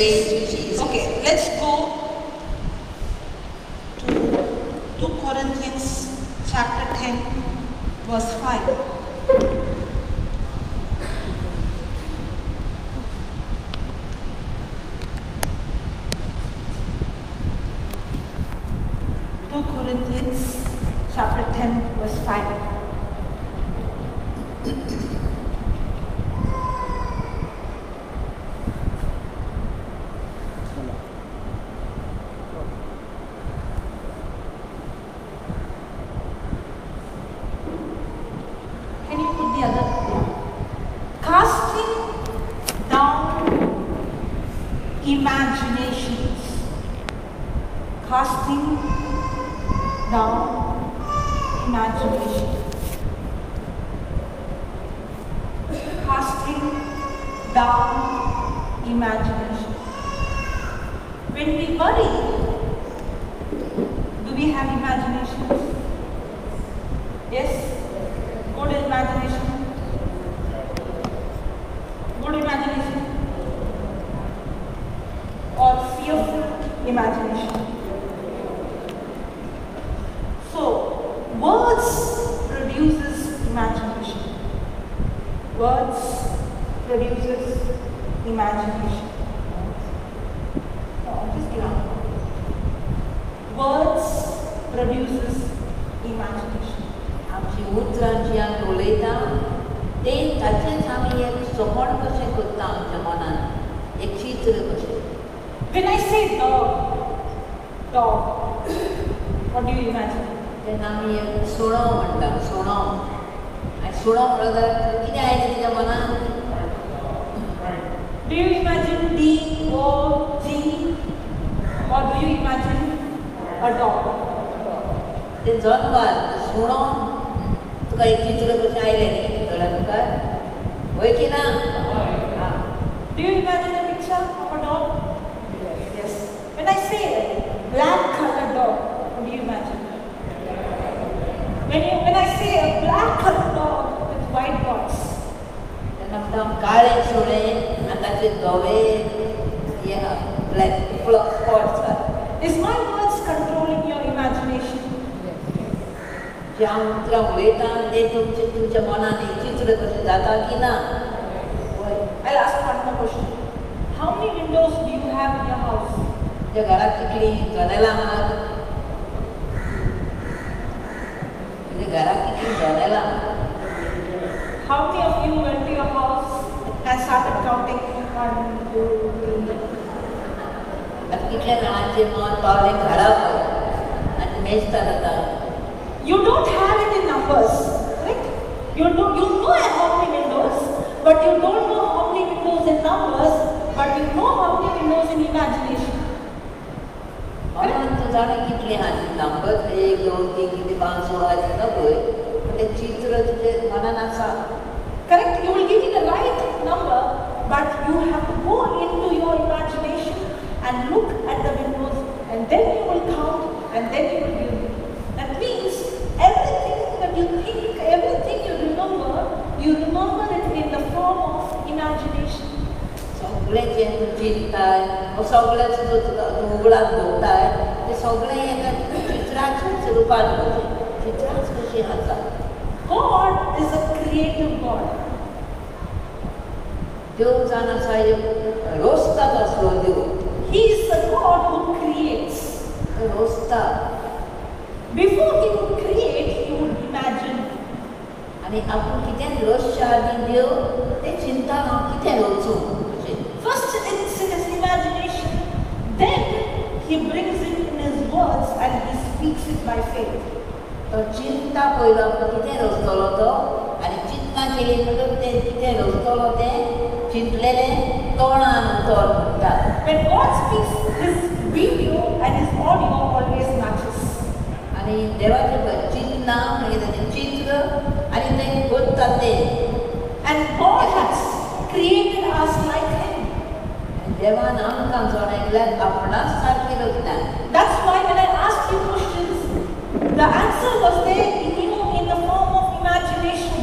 Okay, let's go to 2 Corinthians chapter 10, verse 5. 2 Corinthians chapter 10, verse 5. Casting down imaginations. Casting down imagination. Casting down imagination. When we worry, do we have imaginations? Yes? Good imagination. Good imagination or fearful imagination. So, words produces imagination. Words produces imagination. Just give up. Words produces imagination. आमची उतरांची आमी उलयता ते ताचेच आमी एक सोपण कशें करता आमच्या मनान एक चित्र कशें. When I say dog, what do you imagine? तेन्ना आमी एक सुणो म्हणटा सुणो आनी सुणो म्हणलो जाल्यार कितें आयलें तेज्या मनान? Do you imagine D-O-G or do you imagine a dog? ते जनवार सुणो तुका एक चित्र कशें आयलें न्ही कळ्ळें तुका? होय की ना? Do you imagine a picture of a dog? Yes. When I say black colored dog, what do you imagine? When I say a black colored dog with white dots, तेन्ना काळे सुणे आनी ताचे धवे ब्लॅक स्पॉट्स आसा. is my words controlling your imagination? जे हांव उतरां उलयतां तें तुमच्या मनान एक चित्र कशें जाता की ना? I'll ask one more question. How many windows do you have in your house? तुज्या घराक कितलीं जनेलां आहात? तुज्या घराक कितलीं जनेलां? How many of you went to your house and started counting? 1, 2, 3. आतां कितल्या जाणांचें मन पावलें घरा पळय आनी मेजता जाता. You don't have it in numbers, correct? You know how many windows, but you don't know how many windows in numbers, but you know how many windows in imagination. म्हणून तूं जाणा कितलीं आहा नंबर 1, 2, 3 कितें 5, 6 आसा ना पळय पूण तें चित्र तुजें मनान आसा. Correct? You will give me the right number, but you have to go into your imagination and look at the windows, and then you will count, and then you will give me. That means everything that you think, everything you remember it in the form of imagination. सगळें जें तूं चिंतताय सगळें तुका तूं उगडाक दवरताय तें सगळें एका चित्राच्याच रुपान कशें चित्राच कशीं आसा. God is a creative God. देव जावन आसा एक रोसतात असलो देव. He is the God who creates. रोसता. Before he would create, he would imagine. आनी आपूण कितें रोसच्या आदी देव तें चिंतता हांव कितें रोचूं अशें. First it's in his imagination, then he brings it in his words and he speaks it by faith. तो चिंता पयलो आपूण कितें रोचतलो तो आनी चिंतना केली म्हणटच तें कितें रोचतलो तें चिंतलेलें तोंडान उतर म्हणटा. When God speaks, his video and his audio always matches. आनी देवाचें पळय चिंतना मागीर ताचें चित्र आनी तें करता तें. And God has created us like him. देवान आमकां जोडयल्यार आपणाच सारकें रचना. That's why when I asked you questions, the answer was there in the form of imagination.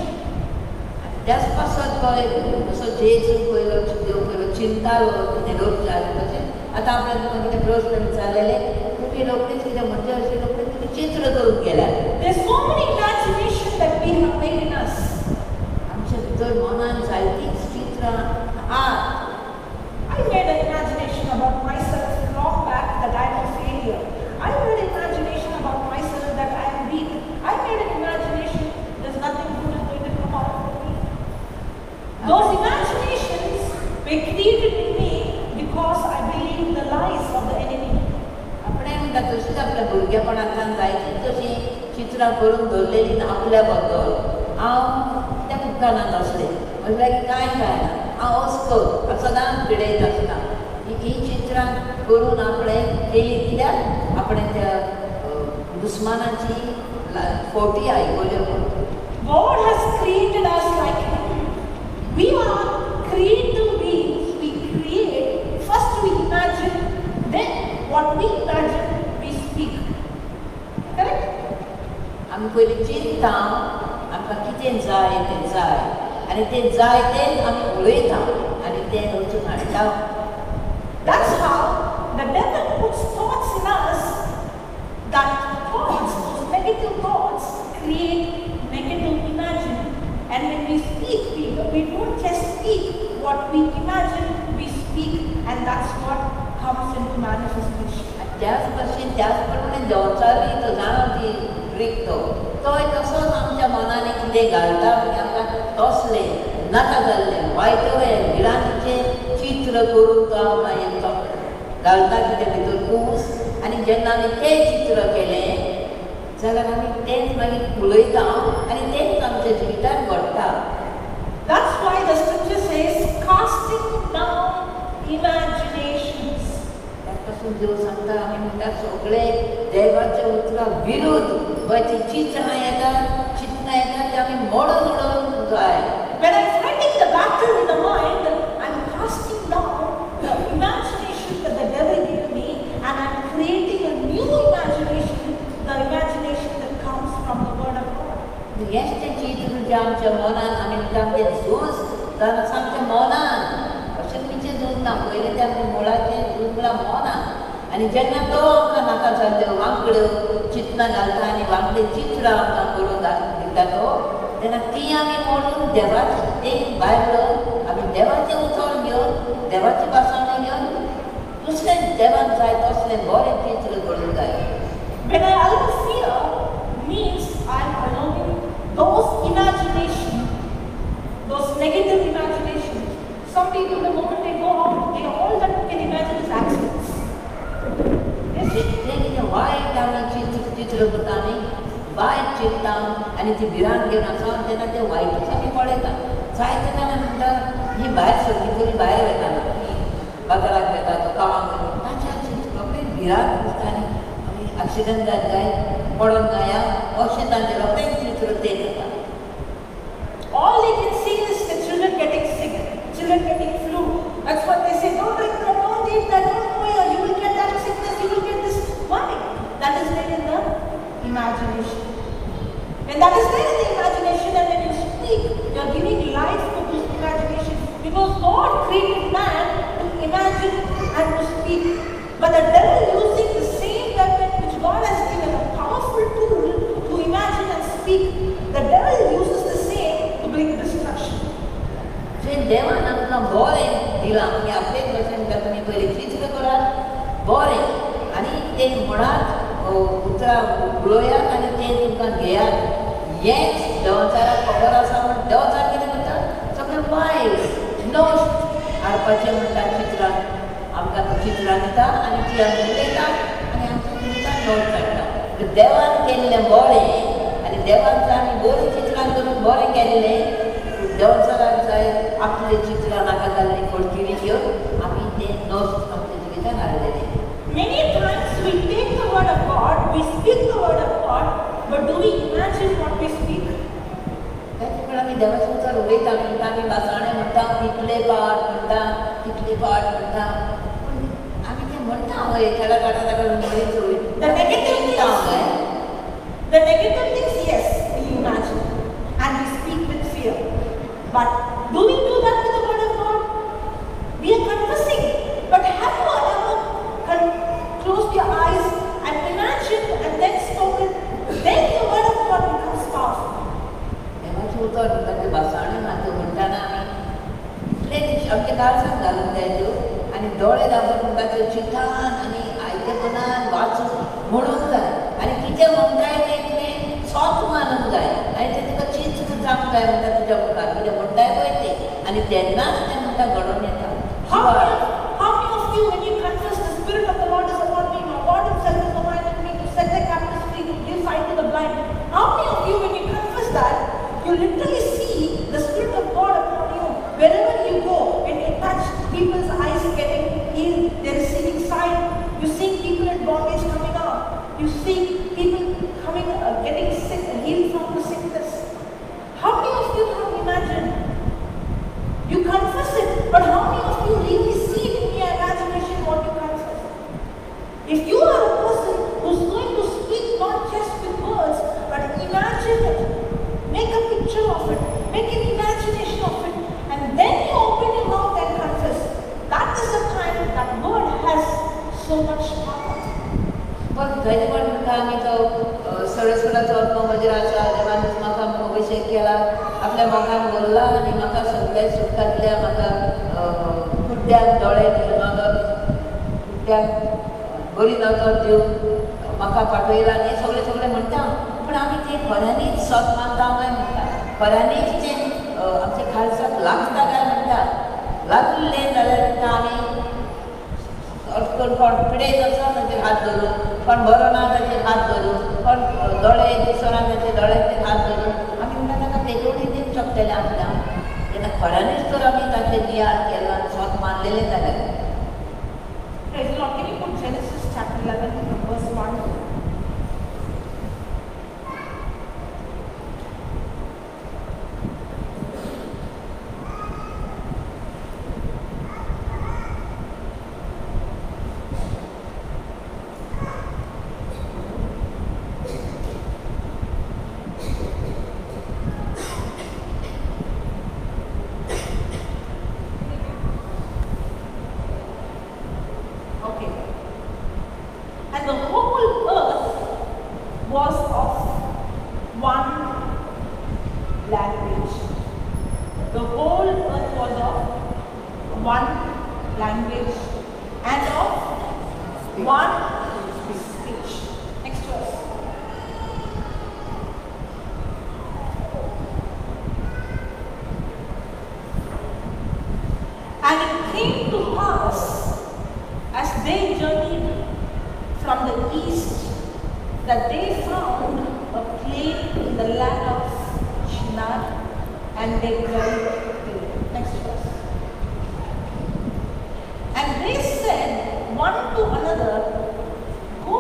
त्याच पासत पळय असो जेजून पयलो देव पयलो चिंतालो निरोप जालो तशें आतां आपल्याक तुका कितें प्रश्न विचारलेले तुमी रोखडेच कितें म्हणचे अशें रोखडेच तुमी चित्र करून गेल्यार There's so many imagination that we have made in us. आमच्या भितर मनान जायतींच चित्रां आसात. I made an imagination about myself long back that I am a failure. I made an imagination about myself that I am weak. I made an imagination there's nothing good is going to come out of me. Those imaginations were created in me because I believed the lies of the enemy. आपणे म्हणटा तशीच आपल्या भुरगेपणांतल्यान जायतीं तशीं चित्रां करून दवरलेलीं आपल्या बद्दल हांव त्या उपकारांत आसलें म्हटल्यार की कांय ना हांव वचतो हांव सदांच पिडयत आसता ही चित्रां करून आपणें केलीं कित्याक आपणें त्या दुस्मानाची फोटी आयकल्यो म्हणून God has created us like Him. We are creative beings. We create. First we imagine, then what we imagine, we speak. Correct? आमी पयलीं चिंतता आमकां कितें जाय आनी तें जाय तें आमी उलयता आनी तें वचून हाडटा. That's how the devil puts thoughts in us. That thoughts, those negative thoughts, create negative imagining. And when we speak, we don't just speak what we imagine, we speak, and that's what comes into manifestation. त्याच भशेन त्याच प्रमाणे देंवचारय तो जाणा ती trick तोय तसोच आमच्या मनान कितें घालता म्हणजे आमकां तसलें नाका जाल्लें वायटवें भिरांतीचें चित्र करून तो आमकां एक घालता कितें भितर कूस आनी जेन्ना आमी तें चित्र केलें जाल्यार आमी तेंच मागीर उलयता आनी तेंच आमच्या जिवितांत घडटा. That's why the scripture says, casting down imaginations. त्यापासून देव सांगता आमी म्हणटा सगळे देवाच्या उतरा विरोध ती चित्रां येतात ते आमी मोडून उडोवंक जाय. When I'm fighting the battle in the mind, I'm casting down the imagination that the devil gave me, and I'm creating a new imagination, the imagination that comes from the word of God. हेंच तें चित्र जें आमच्या मनान आमी म्हणटा तें झूज जावन आसा आमच्या मनान अशें खंयचें झूज ना पयलें तें आमच्या मुळाचें झूज म्हणल्यार मनान आनी जेन्ना तो आमकां नाका जाल्ल्यो वांकड्यो चित्रां घालता आनी वांकडी चित्रां आमकां करून दिता तो तेन्ना ती आमी मोडून देवाची तें भायर आमी देवाचें उतर घेवन देवाची भासावणी घेवन दुसरें देवाक जाय तसलें बरें चित्र करूंक जाय. When I allow fear, means I'm allowing those imaginations, those negative imaginations. Some people, the moment they go out, all that can imagine is accidents. तें वायट आमी चित्र करता आमी वायट चिंतता आनी ती भिरांत घेवन आसा तेन्ना तें वायटूच आमी पळयता. जायते जाणां म्हणटा ही भायर सरली तरी भायर येता बाजाराक येता तो कामाक वयता ताच्या चित्र भिरांत दिसता आनी आमी एक्सिडंट जायत काय पडोन गाया अशें तांचें रोखडेंच चित्र तें जाता. All they can see is the children getting sick, children getting flu. That's what they say, don't drink that, don't eat that, don't go here, you will get that sickness, you will get this. Why? That is there in the imagination. When that is there in the imagination and when you speak, you are giving life to this imagination. Because God created man to imagine and to speak. But the devil using the same weapon which God has given, a powerful tool to imagine and speak, the devil uses the same to bring destruction. जें देवान आमकां बरें दिलां की आपले भशेन तुमी पयलीं चित्र करात बरें आनी तें म्हणात उतरां उलोवयात आनी तें तुमकां घेयात हेंच देंवचाराक खबर आसा म्हण देंवचार कितें करता सगळें वायट नश्ट हाडपाचें म्हणटा चित्रां आमकां चित्रां दिता आनी ती आमी उलयता आनी आमच्या जिवितांत नश्ट काडटा. देवान केल्लें बरें आनी देवान जर आमी बरीं चित्रां करून बरें केल्लें देंवचाराक जाय आपलें चित्रां नाका जाल्लीं पडकिरी घेवन आमी तें नश्ट आमच्या जिवितांत हाडलेलें. Many times we take the word of God, we speak the word of God, but do we imagine what we speak? त्याच आमी देवाचें उतर उलयता म्हणटा आमी भासाणें म्हणटा तितले पाट म्हणटा आमी तें म्हणटा हय केला काडा ताका म्हणून उलयता The negative things, हय the negative things, yes, we imagine and we speak with fear. But do we do that with the word of God? We are confessing. But have you ever closed your eyes and imagined and then spoken? Then the word of God becomes powerful. एमाची उतर म्हणजे बसाणे मातो म्हणटाना आमी इतले शब्द काळजांत घालून जायच्यो आनी दोळे दाबून म्हणटाच्यो चिंतान आनी आयकपणान वाचून म्हणूंक जाय आनी कितें म्हणटाय तें इतलें सोत मानूंक जाय आनी तें तुका चिंतून जावंक जाय म्हणटा तुज्या मुखार कितें म्हणटाय पळय तें आनी तेन्नाच तें म्हणटा घडोवन येता. How many of you, when you confess the Spirit of the Lord is upon me, my God Himself is commanded me to set the captives free, to give sight to the blind? How many of you, when you confess that, you literally see the Spirit of God upon you wherever you go? When you touch people's eyes getting healed, they're receiving sight. You see people in bondage coming out. You see people coming, getting sick and healed from the sickness. How many of you have imagined? You confess it, but how many of you really see it in your imagination what you confess? If you are a person who's going to speak not just with words, but imagine it, make a picture of it, make an imagination of it, and then you open your mouth and confess. That is the time that word has so much power. पण थंय पण म्हणटा आमी तो सरस्वताचो आत्मा म्हजेर आसा देवान म्हाका अभिशेक केला आपल्या मोगान बोल्ला आनी म्हाका सगळे सुटका दिल्या म्हाका कुड्ड्याक दोळे दिले म्हाका कुड्ड्याक बरी नजर दिवन म्हाका पाठयला आनी हें सगळें सगळें म्हणटा पूण आमी तें खऱ्यांनीच सत मानता काय म्हणटा खऱ्यांनीच तें आमच्या खालसाक लागता काय म्हणटा लागलें जाल्यार म्हणटा आमी कोण पिडेत आसा ताचेर हात धरून कोण बरो ना ताचेर हात धरून कोण दोळे दिसना ताचे दोळ्याचेर हात धरून आमी म्हणटा ताका पेटोवणी दिवंक शकतले आमकां तेन्ना खऱ्यांनीच तर आमी ताचेर नियाळ केला आनी स्वत मानलेलें जाल्यार. Praise the Lord. Can you put Genesis chapter 11 verse 1? Okay. And the whole earth was of one language. The whole earth was of one language and of one speech. Next verse. And it came to pass as they journeyed from the east that they found a plain in the land of Shinar and they dwelt there. Next verse. And they said one to another, Go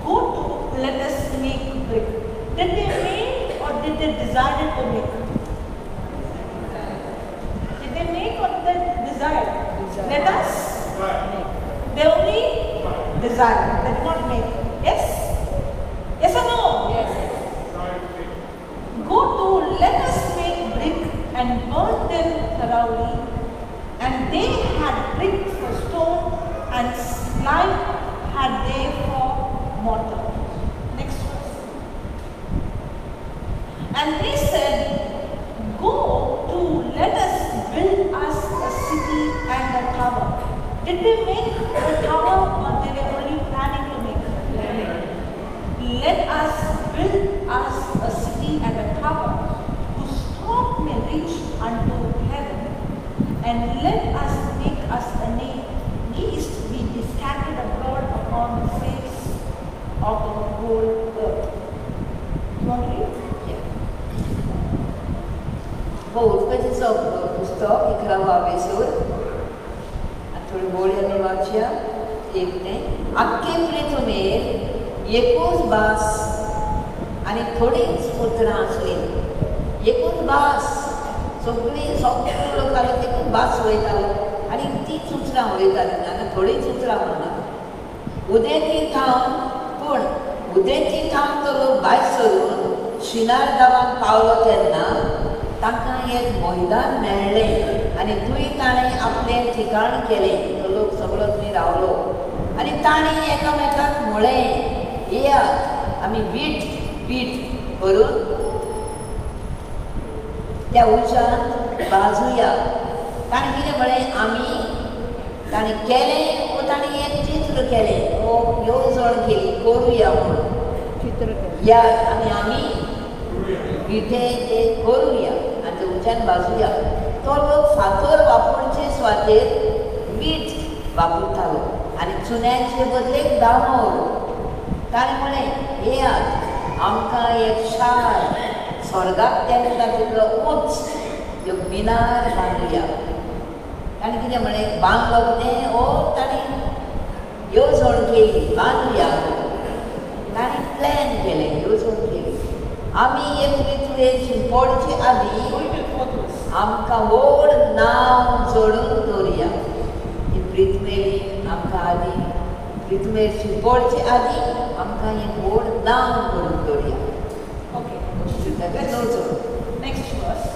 to, let us make brick. Did they make or did they desire to make? Did they make or did they desire? Let us. They only desire, they do not make. Yes? Yes or no? Yes. Go to, let us make brick and burn them thoroughly. And they had brick for stone and slime had they for mortar. Next verse. And they said, Go to, let us build us a city and a tower. Did they make a tower or they were only planning to make? Let us build us a city and a tower whose top may reach unto heaven, and let us make us a name, lest we be scattered abroad upon the face of the whole earth. You want to read? हो उत्पत्तीचं पुस्तक 11वा सूर थोडी बोळ्यांनी वाचया एक तें आख्खे पृथ्वीर एकूच भास आनी थोडीच पुत्रां आसली एकूच भास सगळी लोकांनी एकूच भास वयतालो आनी तीच उतरां वयतालीं आनी थोडीच उतरां म्हणना उदेंती थांव पूण उदेंती थांव तो लोक भायर सरून शिनार गांवांत पावलो तेन्ना तांकां एक मैदान मेळ्ळें आनी थंय ताणें आपलें ठिकाण केलें. तो लोक सगळो थंय रावलो आनी ताणें एकामेकाक म्हळें, येयात आमी वीट करून त्या उज्यान भाजुया. ताणें कितें म्हळें, ताणें केलें वो ताणें एक चित्र केलें, वो येवजण केली, करुया म्हणून. चित्र केलें. या आमी विठे ते करुया आनी ते उज्यान भाजुया. तो लोक फातर वापरचे सुवातेर वीट वापरतालो आनी चुन्याचे बदलेक दामोर. ताणें म्हळें, येयात आमकां एक शार स्वर्गाक तेंकता तितलो उंच एक मिनार बांदुया. ताणें कितें म्हळें, बांदलो कितें, ओ ताणें येवजण केली, बांदुया. ताणें प्लॅन केलें, येवजण केली. आमी एक पृथ्वेर शिंपडचे आदीं आमकां व्हड नांव जोडून दवरुया. ही पृथ्वेर आमकां आदीं पृथ्वेर शिंपडचे आदीं आमकां एक व्हड नांव करून दवरुया. Next verse.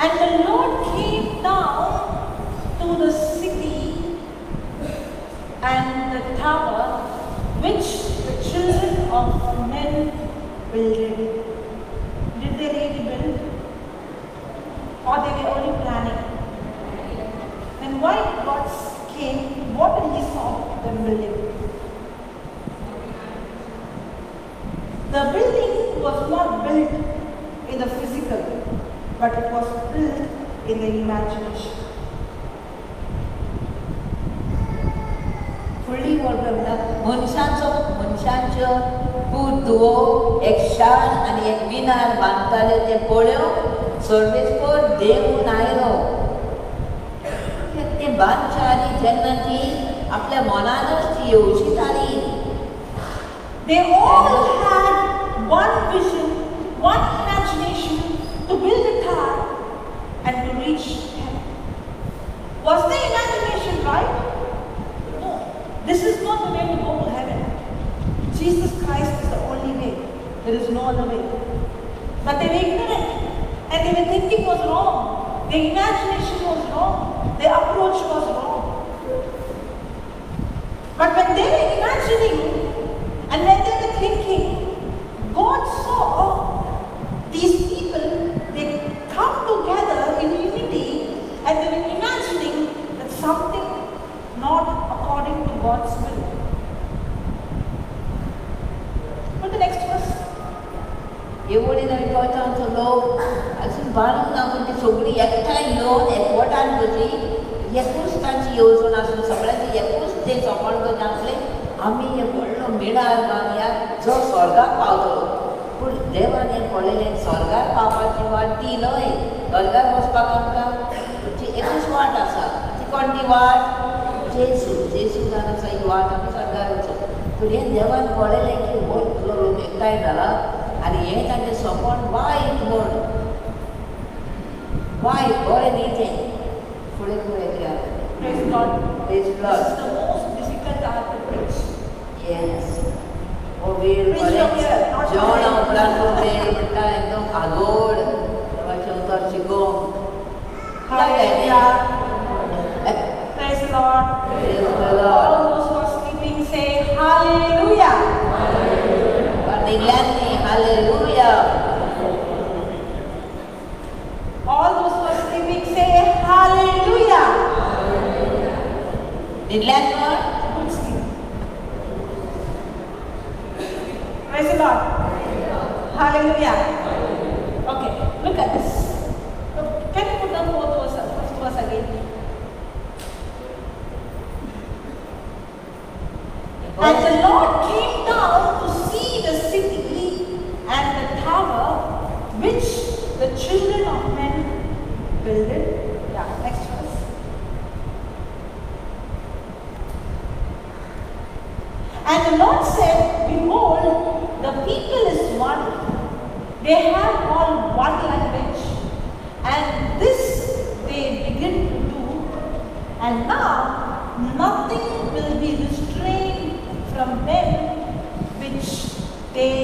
And the Lord came down to the city and the tower which the children of men builded. Did they really build? Or they were only planning? And why God came, what did he saw them building? The building was not built in the physical, but it was built in the imagination. फुडली वळख मनशांच्यो पुर्तुवो एक शार आनी एक मिनार बांदताले ते पळोवन सर्वेस्पर देव आयलो. ते बांदच्या आदी जेन्ना ती आपल्या मनानच ती येवची जाली. They all had one vision, one imagination to build a tower and to reach heaven. Was their imagination right? No. This is not the way to go to heaven. Jesus Christ is the only way. There is no other way. But they were ignorant and they were thinking was wrong. Their imagination was wrong. Their approach was wrong. But when they were imagining and when they were thinking, God saw these people, they come together in unity and they were imagining that something not according to God's will. Put the next verse. एवढे नवी कळटांचो लोक अजून बांदूंक ना पूण ती सगळीं एकठांय येवन एकवटान कशी एकूच तांची येवजण आसून सगळ्यांची एकूच ते सोपण करून आपलें आमी एक व्हडलो मिनार बांदया जो स्वर्गाक पावतलो. पूण देवान हें पळयलें, स्वर्गाक पावपाची वाट ती न्हय. स्वर्गाक वचपाक आमकां एकूच वाट आसा. ती कोणती वाट? जेजू जावन आसा ही वाट आमी स्वर्गाक वचप. पूण हें देवान पळयलें की हो इतलो लोक एकठांय जाला आनी हें तांचें सोपण वायट म्हूण. वायट बरें न्ही तें. फुडें कितें Praise God. Praise This God. is the most difficult art to preach. Yes. हो वेळ Preach from here, not जेवणा from उपरांत तो वेळ म्हणटा एकदम कागोड देवाचें उतर शिकोवंक. Hallelujah. Praise the Lord. Praise the Lord. All those who are sleeping say Hallelujah. Parniglanni, Hallelujah. All those who are sleeping say Hallelujah. Nidlanni, Good sleep. Praise the Lord. Hallelujah. Okay, look at this. Can you put down first verse again? And the Lord came down to see the city and the tower which the children of men builded. Yeah, next verse. And the Lord said, behold, the people is one. They have all one language. And this they begin to do. And now nothing will be restrained from them which they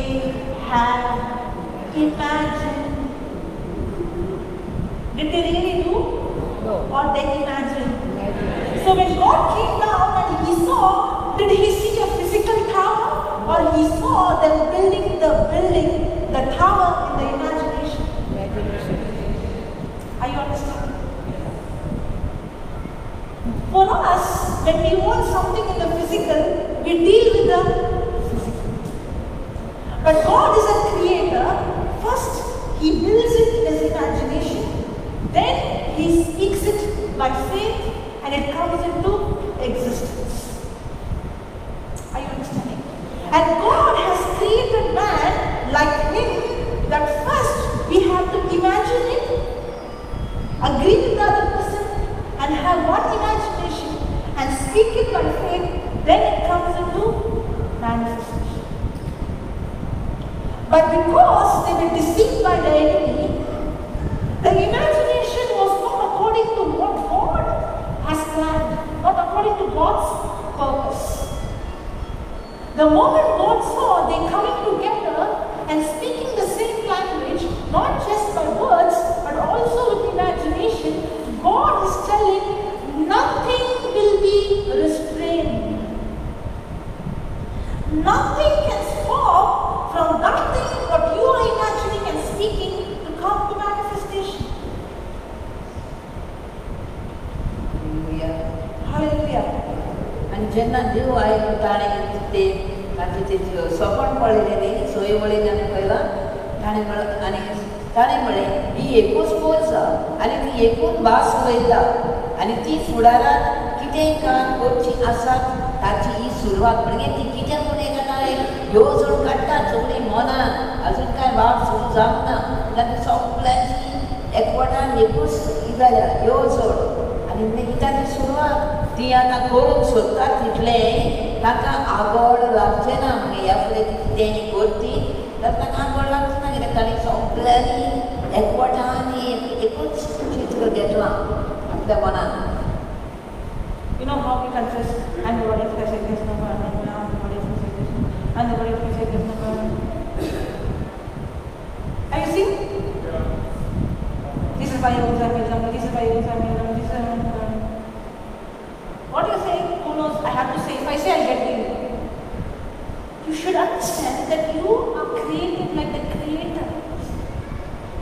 have imagine. Did they really do? No. Or they imagine? Imagine. So when God came down and he saw, did he see a physical tower? Or he saw them building the tower in the imagination? Imagination. Are you understanding? For us, when we want something in the physical, we deal with the physical. But God is a creator. First, he builds it in his imagination. Then he speaks it by faith and it comes into existence. Are you understanding? And God has created man like him that first we have to imagine it, agree with the other person and have one imagination and speak it by faith, then it comes into manifestation. But because they were deceived by the enemy, the imagination was not according to what God has planned, not according to God's purpose. The moment God saw they coming together and speaking the same language, not just by words, but also with imagination, God is telling nothing will be restrained. Nothing can stop from that thing what you are imagining and speaking to come to manifestation. Hallelujah. आणि जेन्ना देव आयलो ताणें ते ताचे ते सोपण पळयलेली सोय वळी ताणें पळयला ताणें म्हणलें ही एकूच पोरस आनी ती एकूच भास उलयता आनी ती फुडाराक कितेंय काम करची आसात ताची ही सुरवात म्हणजे ती कितें पूण एक येवजण काडटा सगळीं मनान अजून कांय वाट सुरू जावंक ना ताची सगळ्यांची एकवटान एकूच ही जाल्या येवजण आनी मागीर ताची सुरवात ती आतां करूंक सोदता तितलें ताका आगोड लागचें ना म्हणजे ह्या फुडें ती कितेंय करती तर ताका आगोड लागचें ना कित्याक ताणें सगळ्यांनी एकवटान एकूच चित्र घेतलां आपल्या मनान. You know how we confess, and the body of Christ is number, and the body of Christ is and the body of Christ is number. Have you seen? This is why you are example, this is why you are example, this is what you are saying, who knows? I have to say, if I say, I'll get you. You should understand that you are created like the Creator.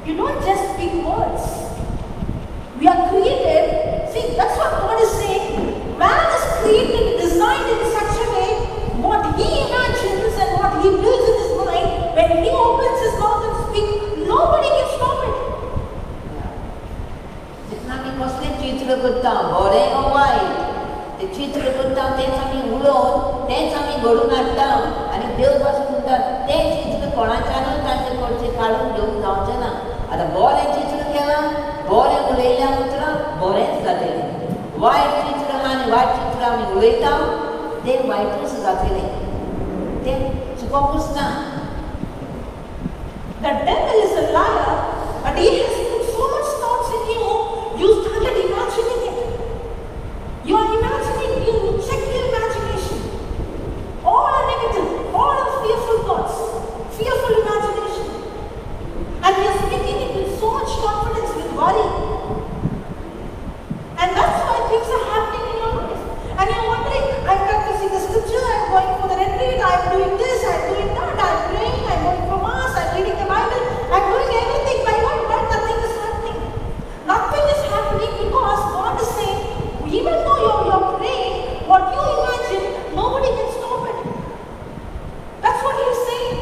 You don't just speak words. We are created, see, that's what God is saying. Man is created, designed in such a way, what he imagines and what he builds in his mind, when he opens his mouth and speaks, nobody can stop it. जेन्ना आमी कसलें चित्र करता बरें वा वायट तें चित्र करता तेंच आमी उलोवन तेंच आमी घडोवन हाडटा आनी देव पासून म्हणटा तें चित्र कोणाच्यानूय ताचें कडचें काडून घेवंक जावचें ना. आतां बरें चित्र केलां बरें उलयल्या उतरां बरेंच जातलें. वायट चित्र आनी वायट चित्र आमी उलयता तें वायटूच जातलें. तें चुकोवंकूच ना. The devil is a liar, but he has put so much thoughts in you, you started imagining it. You are imagining, you check your imagination. All are negative, all are fearful thoughts, fearful imagination. And you are speaking it with so much confidence, with worry. And that's why things are happening in your life. And you're wondering, I'm practicing the scripture, I'm going for the retreat, I'm doing this, I'm doing that, I'm praying, I'm going for mass, I'm reading the Bible, I'm doing everything by God, but nothing is happening. Nothing is happening because God is saying, even though you're praying, what you imagine, nobody can stop it. That's what He is saying.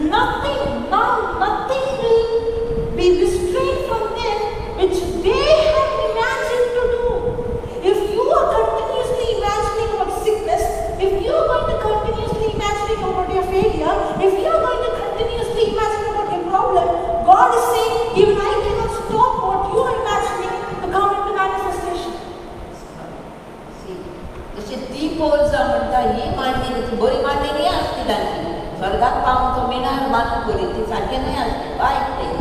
Nothing will be restrained from them which they have imagined to do. If you are continuously imagining about sickness, if you are going to continuously imagining about your failure, if you are going to continuously imagine about your problem, God is saying, even I cannot stop what you are imagining to come into manifestation. जशी ती porous म्हणटा ही मांडणी बरी मांडणी आसली तांची स्वर्गाक पावून तो मिणार बांदून करी ती सारकें न्हय आसली वायट तें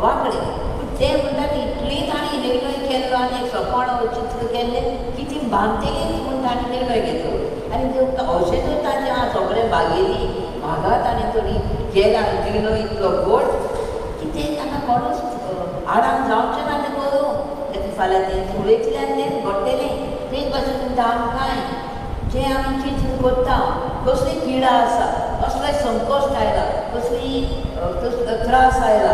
वांकडे पूण ते म्हणटा इतली ताणी निर्णय केल्लो आनी एक सोपण चित्र केल्लें की ती बांदतलीच म्हूण ताणी निर्णय घेतलो आनी अशें जर ताचें सगळें भागेली भागात आनी तरी केला निर्णय इतलो गोड कोणूच आडान जावचें ना तें करूं. ताका फाल्यां तें उडयतलें आनी तें घडटलें. तेच भाशेन म्हणटा आमकांय जें आमी चिंतून करता, कसली पिडा आसा, कसलें संकश्ट आयला, कसली त्रास आयला,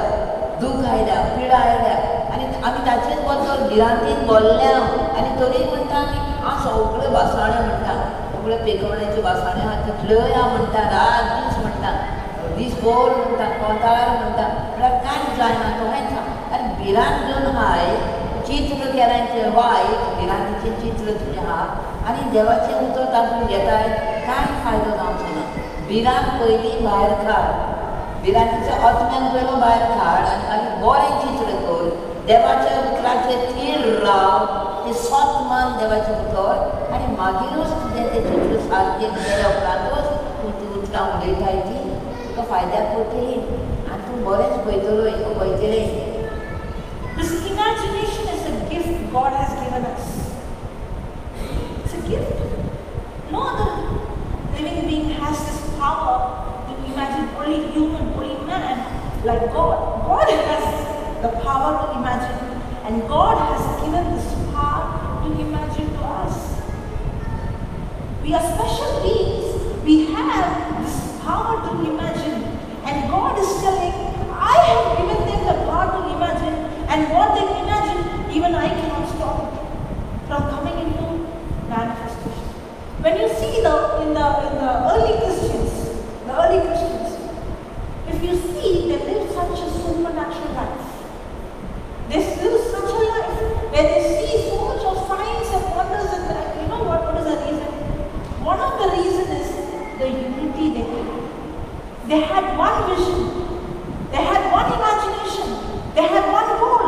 दूख आयल्या, पिडा आयल्या आनी आमी ताचेच बद्दल भिरांतीन भरल्या आनी तरी म्हणटा आमी हांव सगळें वासाणें म्हणटा, सगळें पेकवण्याचें वासाणें आहा तितल्योय हांव म्हणटा, रात दीस म्हणटा, दीसभर म्हणटा, कोंतार म्हणटा, म्हळ्यार कांयच जायना तोहेंच आहा. आनी भिरांत घेवन हाय चित्र केलें तें वायट, भिरांतीचें चित्र तुजें आहा आनी देवाचें उतर तातूंत घेताय, कांय फायदो जावचो ना. भिरांत पयलीं भायर काड, भिरांतीचो आत्म्यान पयलो भायर काड आनी मागीर बरें चित्र कर. देवाच्या उतराचेर थीर राव, तें स्वत मान देवाचें उतर आनी मागीरूच तुजें तें चित्र सारकें केल्या उपरांतूच तूं तीं उतरां उडयताय तीं तुका फायद्याक पडटलीं आनी तूं बरेंच पळयतलें. This imagination is a gift God has given us. It's a gift. No other living being has this power to imagine, only human, only man, like God. God has the power to imagine, and God has given this power to imagine to us. We are special beings. We have this power to imagine, and God is telling, I have given them the power to imagine, and what they imagine, even I cannot stop it from coming into manifestation. When you see in the early Christians, if you see they live such a supernatural life, they live such a life where they see so much of signs and wonders, and you know what is the reason? One of the reasons is the unity they had. They had one vision, they had one imagination, they had one goal,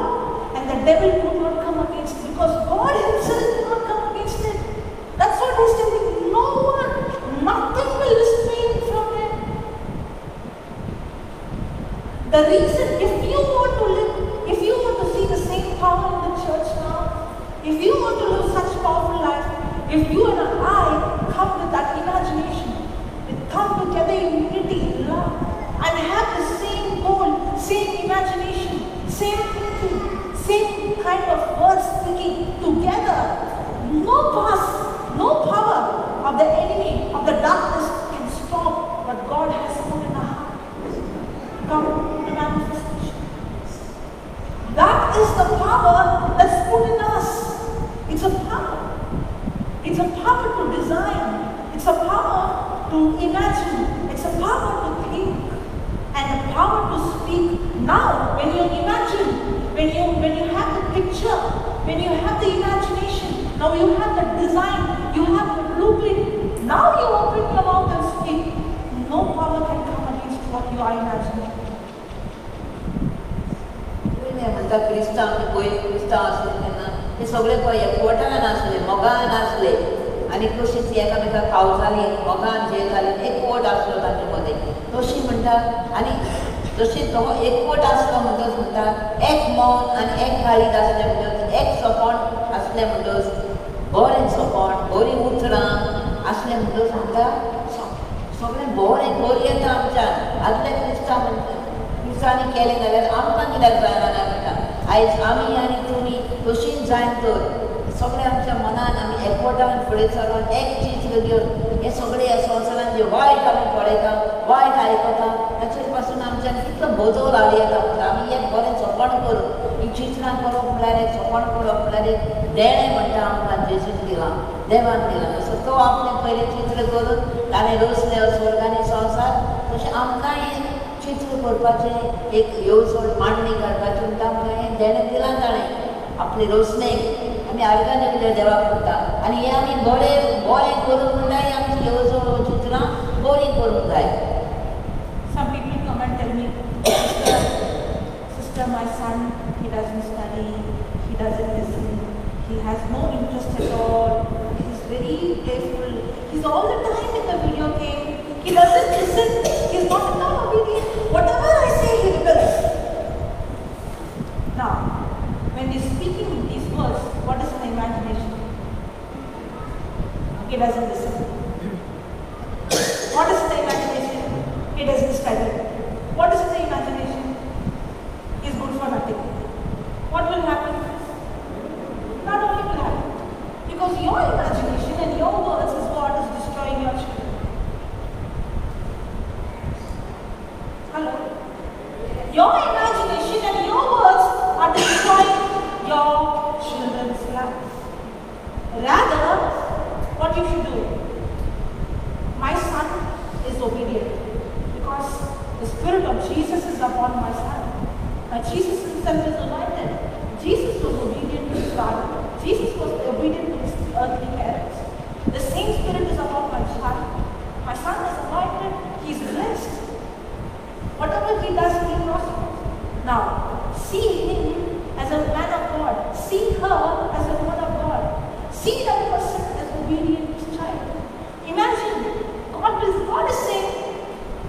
and the devil could not come against it because God himself could not come against it. That's what he's telling. No one, nothing will restrain from them. The reason, if you want to live, if you want to see the same power in the church now, if you want to live such powerful life, if you and I come with that imagination, we come together in unity, in love, and have the same goal, same imagination, same thinking, same kind of words speaking together, no power of the enemy, of the darkness can stop what God has put in our hearts. Come to manifestation. That is the power that's put in us. It's a power. It's a power to design. It's a power to imagine. It's a power to think. And the power to speak. Now, when you imagine, when you have the picture, when you have the imagination, now you have the design, you have the blueprint. Now you open your mouth and speak. No power can come against what you are imagining. म्हणटा क्रिस्तांव पयलीं क्रिस्तांव आसले तेन्ना ते सगळे पळय एकवटान आसले, मोगान आसले आनी कशींच एकामेकाक खावतालीं, मोगान जेवतालीं, एकवट आसलो तांचे मदें. तशी म्हणटा आनी जशी तो एकवट आसलो म्हणटच म्हणटा एक मौन आनी एक काळीज आसलें म्हणटच, एक सोपण आसलें म्हणटच, बरें सोपण, बरीं उतरां आसलें म्हणटच म्हणटा सगळें बरें बरी येता आमच्यान. आदले क्रिस्तांनी केलें जाल्यार आमकां कित्याक जायना ना म्हणटा. आयज आमी आनी तुमी तशींच जायन तर सगळें आमच्या मनान आमी एकवटान फुडें चलोन एक चित्र घेवन हे सगळें ह्या संवसारान जे वायट आमी पळयता, वायट आयकता, ताचेर पासून आमच्यान कितलो बदल हाडूं येता म्हणटा. आमी एक बरें सोपण करूं, ही चित्रां करप म्हळ्यार एक सोपण करप म्हळ्यार एक देणें म्हणटा आमकां जेजून दिलां, देवान दिलां. सो तो आपलें पयलें चित्र करून ताणें रचलें स्वर्गानी संवसार, तशें आमकांय चित्र करपाचें एक येवजण मांडणी काडपाची म्हणटा आमकां हें देणें दिलां ताणें आपले रचणेक. आमी आर्गां नगलें देवाक म्हणटा आनी हें आमी बरें करूंक म्हणटा ही आमची येवजण चित्रां बरीं करूंक जाय. Some people come and tell me, sister, my son, he doesn't study, he doesn't listen, he has no interest at all, he's very playful, he's all the time in the video game, he doesn't listen, he's not at all obedient, whatever I say he rebels. Now, when he's speaking these words, what is the imagination? He doesn't listen. What is the imagination? He doesn't study. What is the imagination? He's good for and your words is what is destroying your children. Hello? Your imagination and your words are destroying your children's life. Rather, what you should do? My son is obedient because the Spirit of Jesus is upon my son. Now Jesus himself is anointed. Jesus was obedient to his father. Jesus was obedient to his earthly parents. The same Spirit is upon my child. My son is anointed. He is blessed. Whatever he does, he prospers. Now, see him as a man of God. See her as a woman of God. See that person as obedient child. Imagine, God is saying,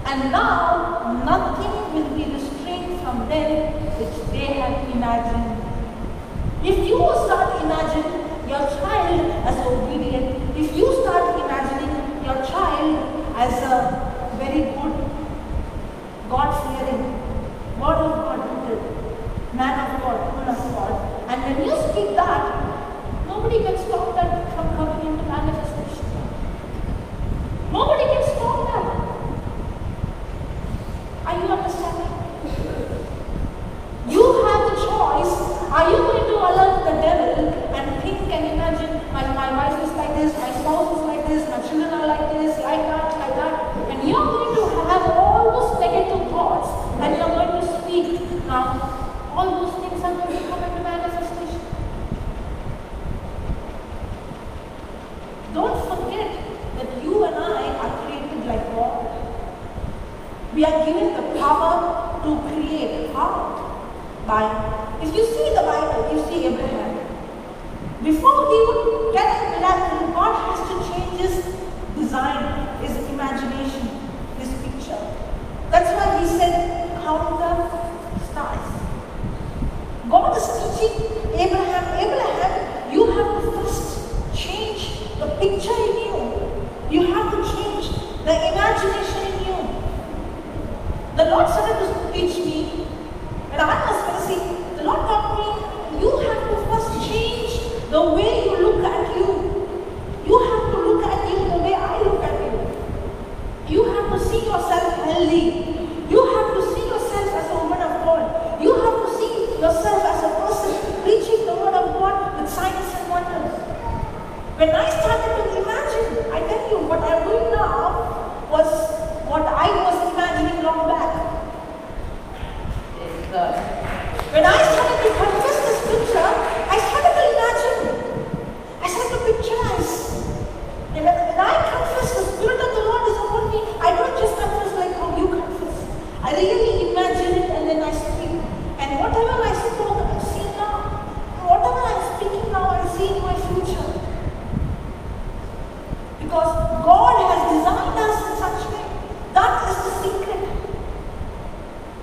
and now nothing will be restrained from them which they have imagined. If you start imagining your child as obedient, if you start imagining your child as a very good, God-fearing, word of God rooted, man of God, woman of God, and when you speak that, nobody can stop that from coming into manifestation. Nobody can stop that. Are you understanding? You have the choice. Are you going to allow the devil and think and imagine my wife is like this, my spouse is like this, my children are like this, like that, and you're going to have all those negative thoughts and you're going to speak. Now, all those things are going to come into manifestation. Don't forget that you and I are created like God. We are given the power to create. How? If you see the Bible, you see Abraham. Before he would get a miracle, God has to change his design, his imagination, his picture. That's why he said, count the stars. God is teaching Abraham, you have to first change the picture in you. You have to change the imagination in you. The Lord started to teach me. When I was Pharisee, the Lord taught me, you have to first change the way you look at you. You have to look at you the way I look at you. You have to see yourself healthy. You have to see yourself as a woman of God. You have to see yourself as a person preaching the word of God with signs and wonders. When I started to imagine, I tell you, what I'm doing now was what I was imagining long back. When I started to confess the scripture, I started to imagine. I started to picturize. And when I confess, the Spirit of the Lord is upon me. I don't just confess like how you confess. I really imagine it and then I speak. And whatever I spoke, I see now. Whatever I'm speaking now, I see in my future. Because God has designed us in such a way. That is the secret.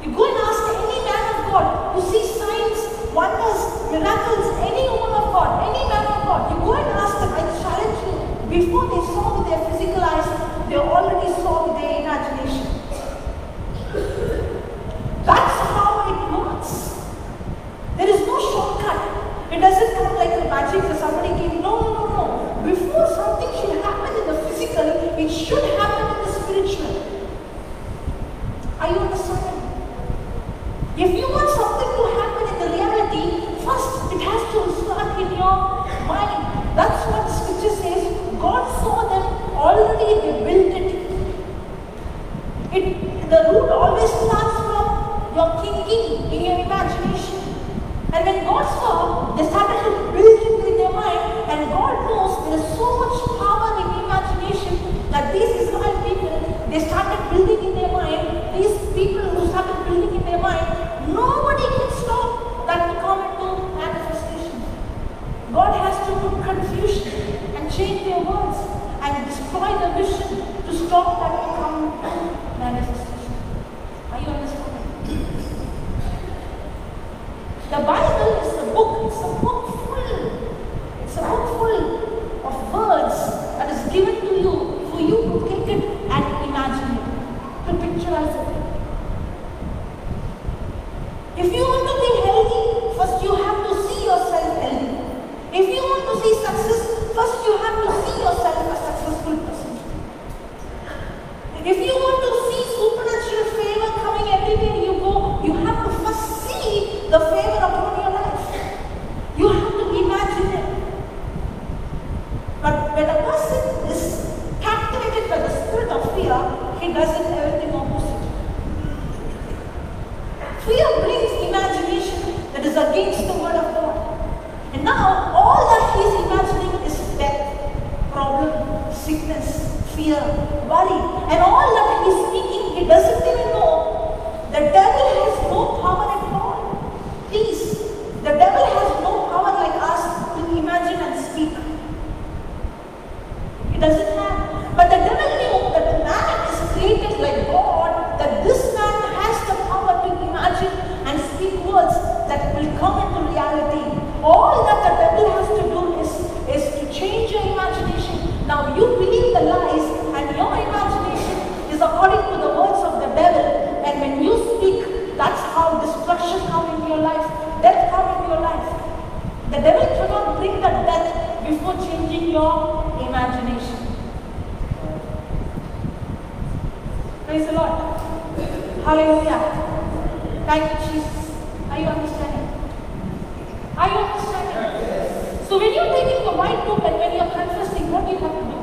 You go and ask any man of God who sees signs, wonders, miracles, any woman of God, any man of God, you go and ask them, I challenge you, before they saw with their physical eyes, they already saw with their imagination. That's how it works. There is no shortcut. It doesn't come like a magic that somebody came. No. Before something should happen in the physical, it should happen in the spiritual. Are you understanding? If you want something to happen in the reality, first it has to start in your mind. That's what the scripture says. God saw them already, they built it. The root always starts from your thinking, in your imagination. And when God saw, they started to build it in their mind, and God knows there is so much power in imagination that these Israel people, they started building in their mind. These people who started building in their mind, nobody can stop that to come into manifestation. God has to put confusion and change their words and destroy the vision to stop that to come into manifestation. Are you understanding? The Bible is a book. It's a book full of words that is given to you for you to take it and imagine it, to picturize it. If you want to be healthy, first you have to see yourself healthy. If you want to see success, first you have to see yourself fear, he does it everything opposite. Fear brings imagination that is against the word of God. And now all that he is imagining is death, problem, sickness, fear, worry, and all that he is speaking, he doesn't even know the devil has no power at all. Please, the devil has no power like us to imagine and speak. He doesn't have. But the devil knew that the man is created like God, that this man has the power to imagine and speak words that will come into reality. All that the devil has to do is to change your imagination. Now you believe the lies and your imagination is according to the words of the devil. And when you speak, that's how destruction comes in your life, death comes in your life. The devil cannot bring that death before changing your imagination. Praise the Lord. Hallelujah. Thank you, Jesus. Are you understanding? Are you understanding? So when you're taking the white book and when you're confessing, what do you have to do?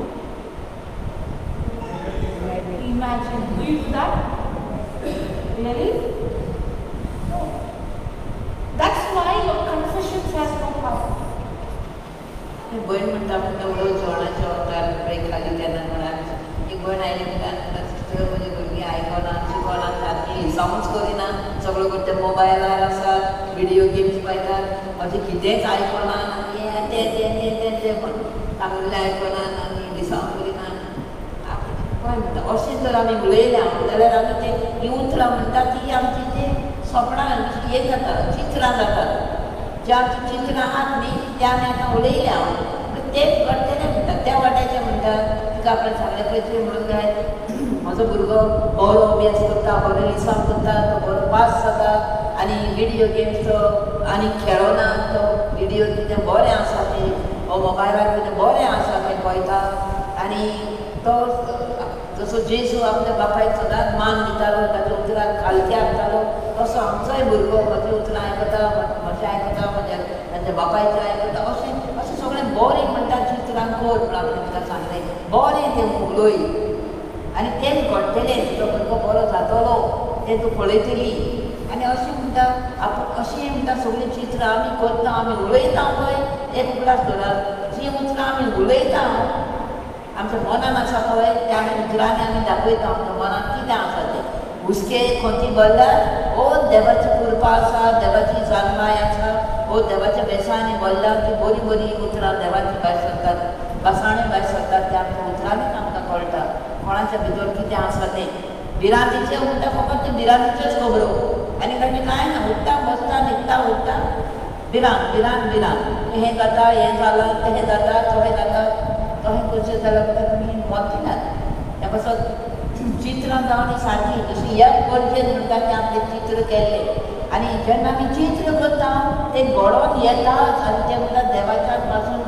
Imagine. Do you do that? Really? No. That's why your confession has no power. Goyan म्हणटा एवढो जेवणाचे वखदार break खाली तेन्ना म्हणान एक Goyan oily म्हणटा म्हणजे भुरगीं आयकना शिकना सारकी सावूंच करिना सगळो करता मोबायलार आसात व्हिडिओ गेम्स पळयतात अशें कितेंच आयकना ते पण सांगलेलें आयकना आनी दिसांव करिना कळ्ळें म्हणटा अशें जर आमी उलयल्या जाल्यार आमी ते हीं उतरां म्हणटा ती आमची ते सपनां हें जाता चित्रां जातात जे आमची चित्रां आहात न्ही ते आमी आतां उलयल्या तेच घडटलें म्हणटात त्या वाट्याचें म्हणटात तिका आपणें सांगलें पळय तुवें म्हणून जाय म्हजो भुरगो बरो अभ्यास करता बरो लिसन करता तो बरो पास जाता आनी व्हिडिओ गेम्स तो आनी खेळना तो व्हिडिओ कितें बरें आसा तें हो मोबायलार कितें बरें आसा तें पळयता आनी तो जसो जेजू आपल्या बापायक सदांच मान दितालो ताच्या उतराक खालती हाडटालो तसो आमचोय भुरगो म्हजी उतरां आयकता म्हजें आयकता ताच्या बापायचें आयकता अशें सगळें बरें म्हणटा चित्रां कर म्हण आपणें तिका सांगलें बरें तें उलय आनी तेंच घडटलें तुजो भुरगो बरो जातलो तें तूं पळयतली आनी अशें म्हणटा आपूण अशें म्हणटा सगळीं चित्रां आमी करता आमी उलयता पळय एक उगडास धरात जीं उतरां आमी उलयता आमच्या मनान आसा पळय तें आमी उतरांनी आमी दाखयता आमच्या मनान कितें आसा तें हुस्के खोंती भरल्यार ओ देवाची कृपा आसा देवाची जागमाय आसा ओ देवाच्या बेसांनी भरल्यार ती बरीं बरीं उतरां देवाची भायर सरतात बसाणे भायर सरतात ते आमच्या उतरांनीच आमकां कळटा कोणाच्या भितर कितें आसा तें भिरांतीचें उरता फकत ते भिरांतीच्योच खबरो आनी ताणें कांय ना उठता बसता न्हिदता उठता भिरांत हें जाता हें जालां तें जाता तोहें जाता तोहें करचें जाल्यार तुमी मत दिनात त्या पासत चित्रां जावन सारकी जशी ह्या गरजेन म्हणटा तें आपलें चित्र केल्लें आनी जेन्ना आमी चित्र करता तें घडोवन येताच आनी तें म्हणटा देवाच्यान पासून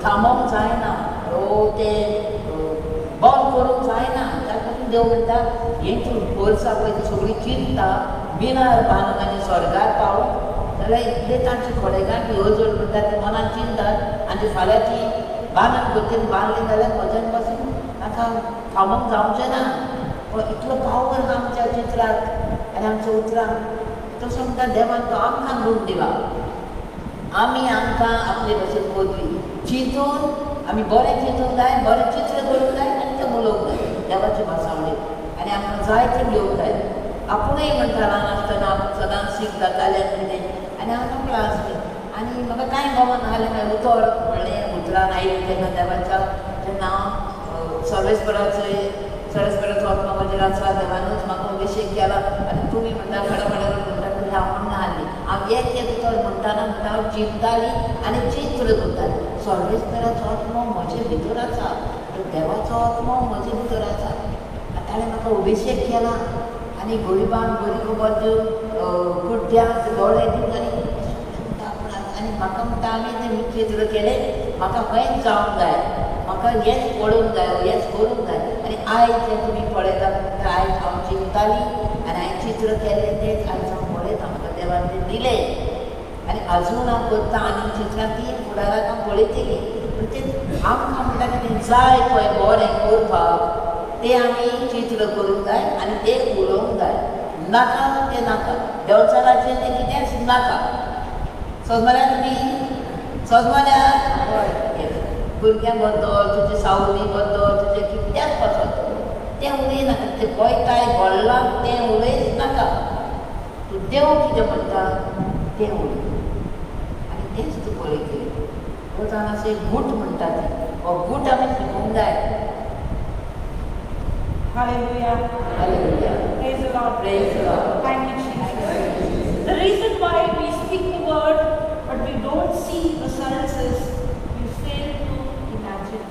थांबोवंक जायना तें बंद करूंक जायना त्या खातीर देव म्हणटा हें तूं वर्सां पळय ती सगळीं चिंतता बिनार बांदून आनी स्वर्गार पावूं जाल्यार इतलें तांची खोडेगांठ ह्यो जर म्हणटा ती मनान चिंतात आनी फाल्यां ती बांदून करतली बांदली जाल्यार म्हज्यान पासून ताका थांबोवंक जावचें ना पूण इतलो पावर आमच्या चित्राक आनी आमच्या उतरांक तसो म्हणटा देवान तो आमकां रूप दिला आमी आमकां आपले भशेन पदवी चिंतून आमी बरें चिंतूंक जाय बरें चित्र करूंक जाय आनी तें उलोवंक जाय देवाचे भासावळेक आनी आमकां जाय तें घेवंक जाय आपुणूय म्हणटा ल्हान आसतना आपूण सदांच सीख जातालें कितें आनी हांव नकळो आसलें आनी म्हाका कांय गमन नासलें मागीर उतर म्हणलें उतरान आयलें तेन्ना देवाच्या जेन्ना हांव सर्वेस्पराचो आत्मा म्हजेर आसा देवानूच म्हाका अभिशेक केला आनी तुमी म्हणटा खडे म्हणटा तुमी हांव म्हणना आसलीं हांव एक उतर म्हणटाना म्हणटा हांव चिंततालीं आनी चित्र करतालीं सर्वेस्पराचो आत्मा म्हजे भितर आसा देवाचो आत्मा म्हजे भितर आसा ताणें म्हाका अभिशेक केला आनी गरिबांक बरी खबर दिवन कुड्ड्यांक दोळे दिवन आनी म्हाका म्हणटा आमी तें चित्र केलें म्हाका खंयच जावंक जाय म्हाका हेंच पळोवंक जाय हेंच करूंक जाय आनी आयज जें तुमी पळयता म्हणटा आयज हांव चिंततालीं आनी हांवें चित्र केल्लें तेंच आयज हांव पळयता म्हाका देवान तें दिलें आनी आजून हांव करता आनी चित्रां ती फुडाराक हांव पळयतलीं पूण तें आमकां म्हणटा कितें जाय पळय बरें करपाक ते आमी चित्र करूंक जाय आनी ते उलोवंक जाय. नाका ते नाका. देवाच्या राज्यान तें कितेंच नाका. समजल्यार तुमी? समजल्यार भुरग्यां बद्दल, तुजे सावली बद्दल, तुजे कित्याक वचत तें उलयनाका. तें गोंयकार व्हडलाक तें उलयच नाका. तूं देव कितें म्हणटा तें उलय आनी तेंच तूं पळयतली. तो जावन असो एक गूट म्हणटा ते, हो गूट आमी शिकोवंक जाय. Hallelujah. Hallelujah. Praise the Lord. Praise the Lord. Thank you, Jesus. The reason why we speak the word but we don't see results is we fail to imagine.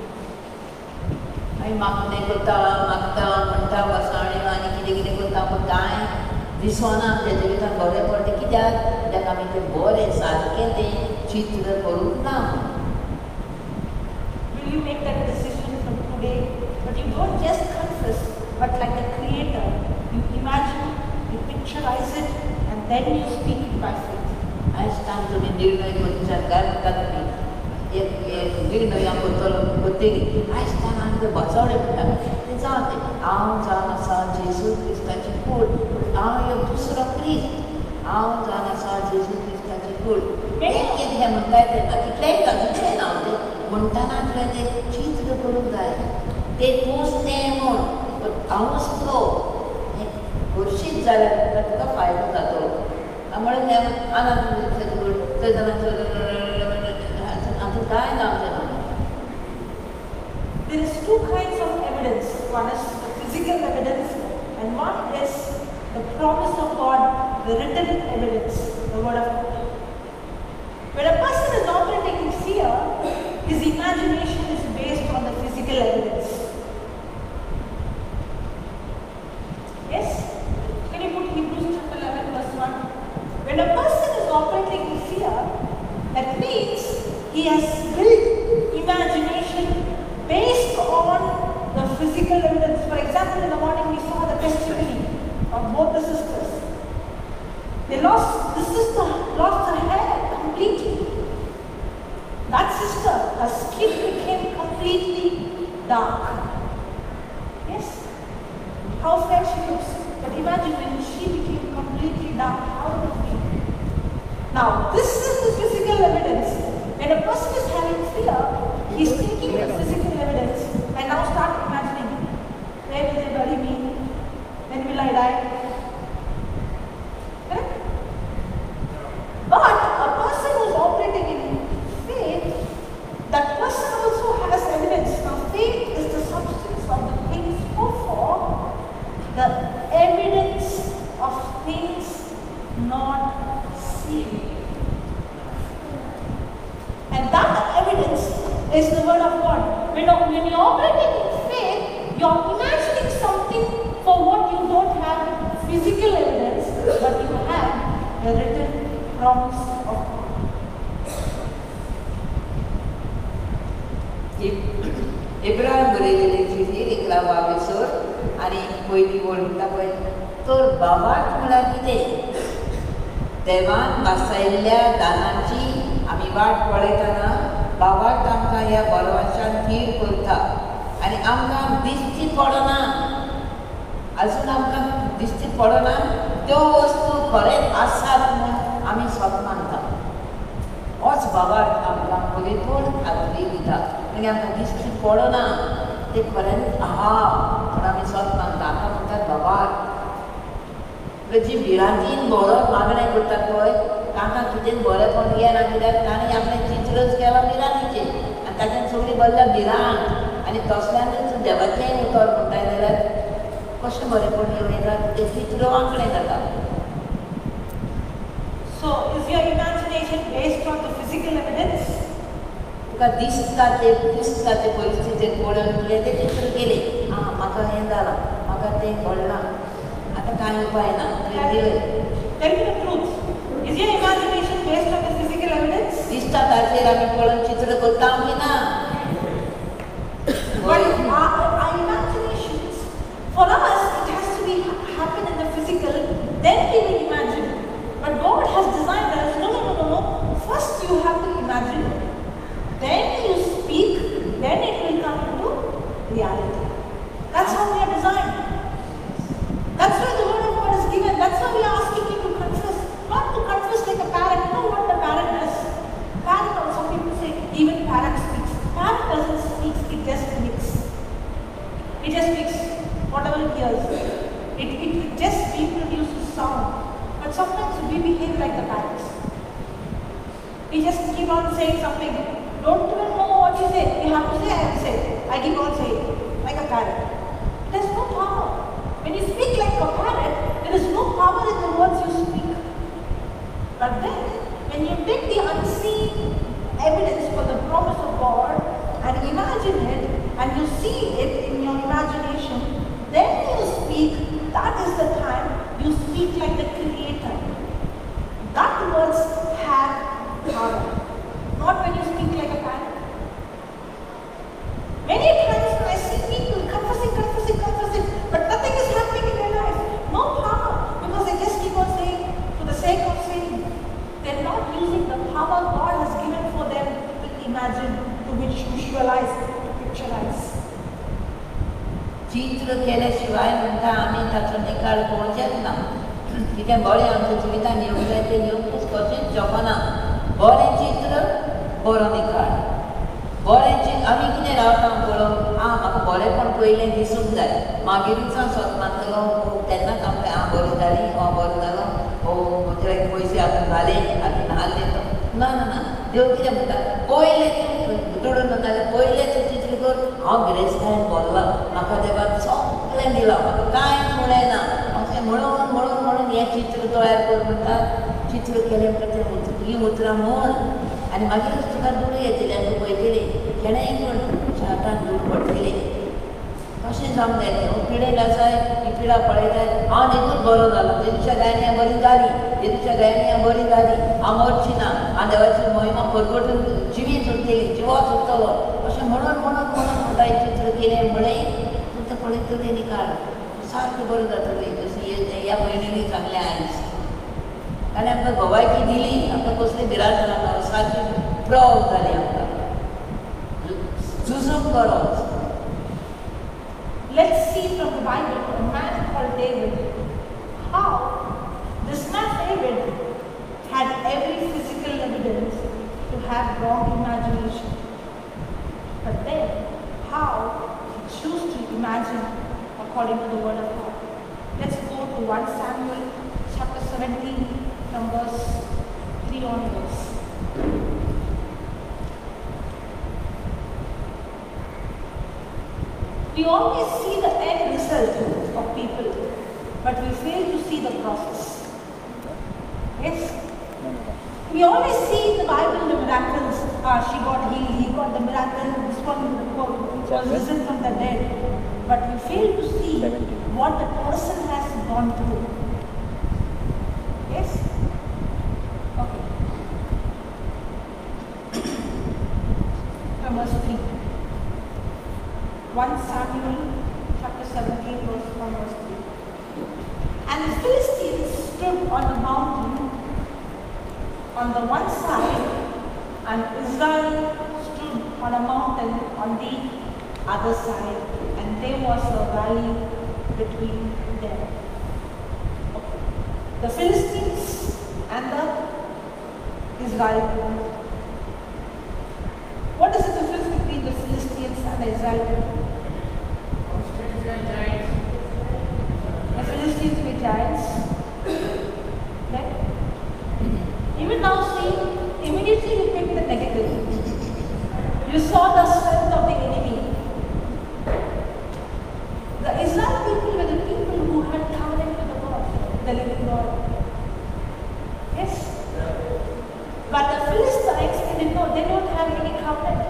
आमी मागणे करता, मागता, म्हणटा वसाण्यो आनी कितें कितें करता पूण कांय दिसना आमच्या जिवितांत बरें पडटा. कित्याक? कित्याक आमी तें बरें सारकें तें चित्र करूंक ना. Will you make that decision from today? But you don't just confess, but like the Creator, you imagine, you picturize it, and then you speak it by faith. आयज ताण तुमी निर्णय करच्या करता तुमी एक निर्णय करतली. आयज ताण आमी ते बसवले म्हणटा तें जावन तें हांव जावन आसा जेजू क्रिस्ताची कूड. हांव एक दुसरो क्रिस्त. हांव जावन आसा जेजू क्रिस्ताची कूड. तें कितें म्हणटाय तेन्ना कितलेंय जातलें ना तें म्हणटाना तुवें तें चित्र करूंक जाय. तें तूंच तें म्हूण हांवूच तो हें हरशींच जाल्यार तुका फायदो जातलो. म्हणून आनंद थंय आतां कांय ना आमचें. There is two kinds of evidence. One is the physical evidence, and one is the promise of God, the written evidence, the word of God. When a person is operating in fear, his imagination is based on the physical evidence. Yes? Can you put Hebrews chapter 11 verse 1? When a person is operating in fear, that means he has built imagination based on the physical evidence. For example, in the morning we saw the testimony of both the sisters. The sister lost her hair completely. That sister, her skin became completely dark. Yes? How fair she looks. But imagine when she became completely dark, how it would be. Now, this is the physical evidence. When a person is having fear, he is taking the physical evidence and now start imagining, where will they bury me? When will I die? Correct? But a person who is operating in faith, that person also has evidence. Now, faith is the substance of the things hoped for, the evidence of things not seen. And that evidence is the word of God. When you're operating in faith, you're imagining something for what you don't have physical evidence, but you have the written promise of God. Ibrahim बरयलेली चिठी 11 आनी पयली वळ म्हणटा पळय तर बाबाक म्हळ्यार कितें देवान वाचयल्ल्या दानाची आमी वाट पळयतना बाबाक आमकां ह्या बरवाशान थीर करता आनी आमकां दिश्टी पडना अजून आमकां दिश्टी पडना त्यो वस्तू खरेंच आसात म्हूण आमी स्वत मानता. होच बाबाक आमकां पवित्र खात्री दिता आनी आमकां दिश्टी पडना ते खरेंच आहा म्हूण आमी स्वत मानता. आतां म्हणटात बाबाक जी भिरांतीन बरो मागणें करतात पळय तांकां कितें बरेंपण घेना कित्याक तांणी आपलें चित्रच केलां भिरांतीचें आनी ताच्यान सगळीं बल्ल्या भिरांत आनी तसल्यांनीच देवाचेंय उतर म्हणटाय जाल्यार कशें बरेंपण घेवन येतात तें चित्र वांकडें जाता. So, is your imagination based on the physical evidence? तुका दिसता ते परिस्थितीर पळोवन तुवें तें चित्र केलें म्हाका हें जालां म्हाका तें घडलां आतां कांय उपाय ना. Tell me the truth. Is your imagination based on the physical evidence? दिसता ताचेर आमी पळोवन चित्र करता आमी ना. But our imaginations, for us, it has to be happen in the physical, then we will imagine. But God has designed us, no. First you have to imagine, then you speak, then it will come into reality. That's how we are It just speaks whatever it hears. It just reproduces sound. But sometimes we behave like the parrots. We just keep on saying something. Don't even know what you say. You have to say, I will say. I keep on saying, like a parrot. There's no power. When you speak like a parrot, there is no power in the words you speak. But then, when you take the unseen evidence for the promise of God and imagine it, and you see it in your imagination, then you speak. That is the time you speak like the Creator. That words have power. Not when you speak like a parrot. Many times when I see people confessing, but nothing is happening in their life. No power, because they just keep on saying for the sake of saying. They're not using the power God has given for them to imagine, to visualize, to picturize. चित्र केल्याशिवाय म्हणटा आमी ताचो निकाल पळोवचेच ना. कितें बरें आमच्या जिवितान येवंक जाय तें येवंकूच कशेंच जगना. बरें चित्र, बरो निकाल. बरें चित्र आमी कितें रावता पळोवंक म्हाका बरेंपण पयलें दिसूंक जाय. मागीरूच हांव स्वता मानतलो तेन्नाच आमकां बरो जाली बरो जालो म्हजे पयशे आतां घाले आतां नाल्ले ना ना ना देव कितें म्हणटा पयलें तुडून नाजाल्यार पयलें चित्र कर हांव गिरेस्तायेन बोल्ला म्हाका देवान सगळें दिलां म्हाका कांयच उणें ना अशें म्हणून म्हणून म्हणून हें चित्र तयार कर म्हणटा चित्र केलें म्हणटा ही उतरां म्हण आनी मागीरूच तुका दुडू येतली आनी तूं पळयतली केन्नाय म्हण शाटान दूड पडटली अशें जावंक जाय तें पिडेल आसाय ही पिडा पळयताय हांव न्हिदूच बरो जालो तेदुच्या गायन्या बरी जाली तेदुच्या गायन्या बरी जाली हांव मरची ना हांव देवाची महिमा परगटून जिवीत उरतली जिवोच उरतलो अशें म्हणून म्हणून म्हणून म्हणटा चित्र केलें म्हणय पूण तें पळयतलें निकाल सारकें बरें जातलें जशी ह्या भयणींनी सांगलें आयज आनी आमकां घोवायकी दिली आमकां कसली भिरांत ना सारकी प्रावड जाली आमकां झुजूंक बरो Let's see from the Bible a man called David, how this man David had every physical evidence to have wrong imagination. But then, how he chose to imagine according to the word of God. Let's go to 1 Samuel chapter 17 from verse 3 onwards. We always see the end result of people, but we fail to see the process. Yes? We always see in the Bible the miracles. She got healed, he got the miracle, this one was risen from the dead. But we fail to see what the person has gone through. Yes? Okay. From verse 3. 1 Samuel chapter 17 verse 1 verse 3. And the Philistines stood on the mountain on the one side and Israel stood on a mountain on the other side and there was a valley between them. Okay. The Philistines and the Israel. What is the difference between the Philistines and the Israelites? The Philistines were giants. Right? Even now, see, immediately you pick the negative. You saw the strength of the enemy. The Israel people were the people who had covenant with the God, the living God. Yes? But the Philistines, they don't have any covenant.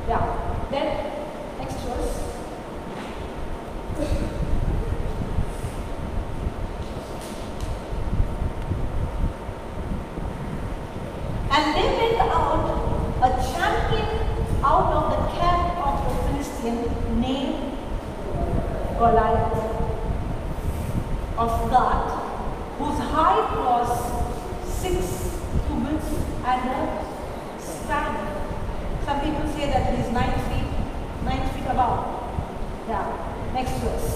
Yeah. Then, next verse. And they went out a champion out of the camp of the Philistine named Goliath of Gath, whose height was 6 cubits and a span. Some people say that he is 9 feet above. Yeah, next verse.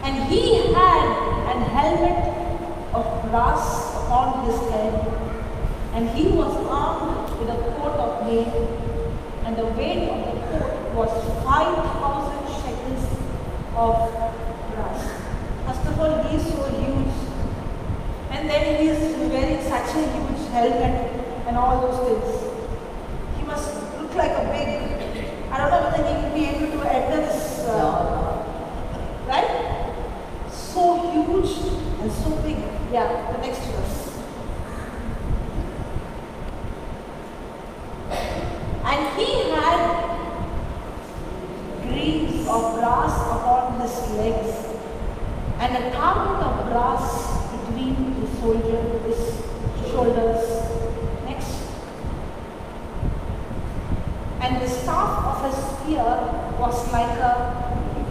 And he had an helmet of brass upon his head, and he was armed with a coat of mail, and a helmet and all those things. He must look like a big, I don't know whether he will be able to enter this, right? So huge and so big. Yeah, the next verse. And he had greaves of brass upon his legs, and a target of brass between his shoulders. Next. And the staff of his spear was like a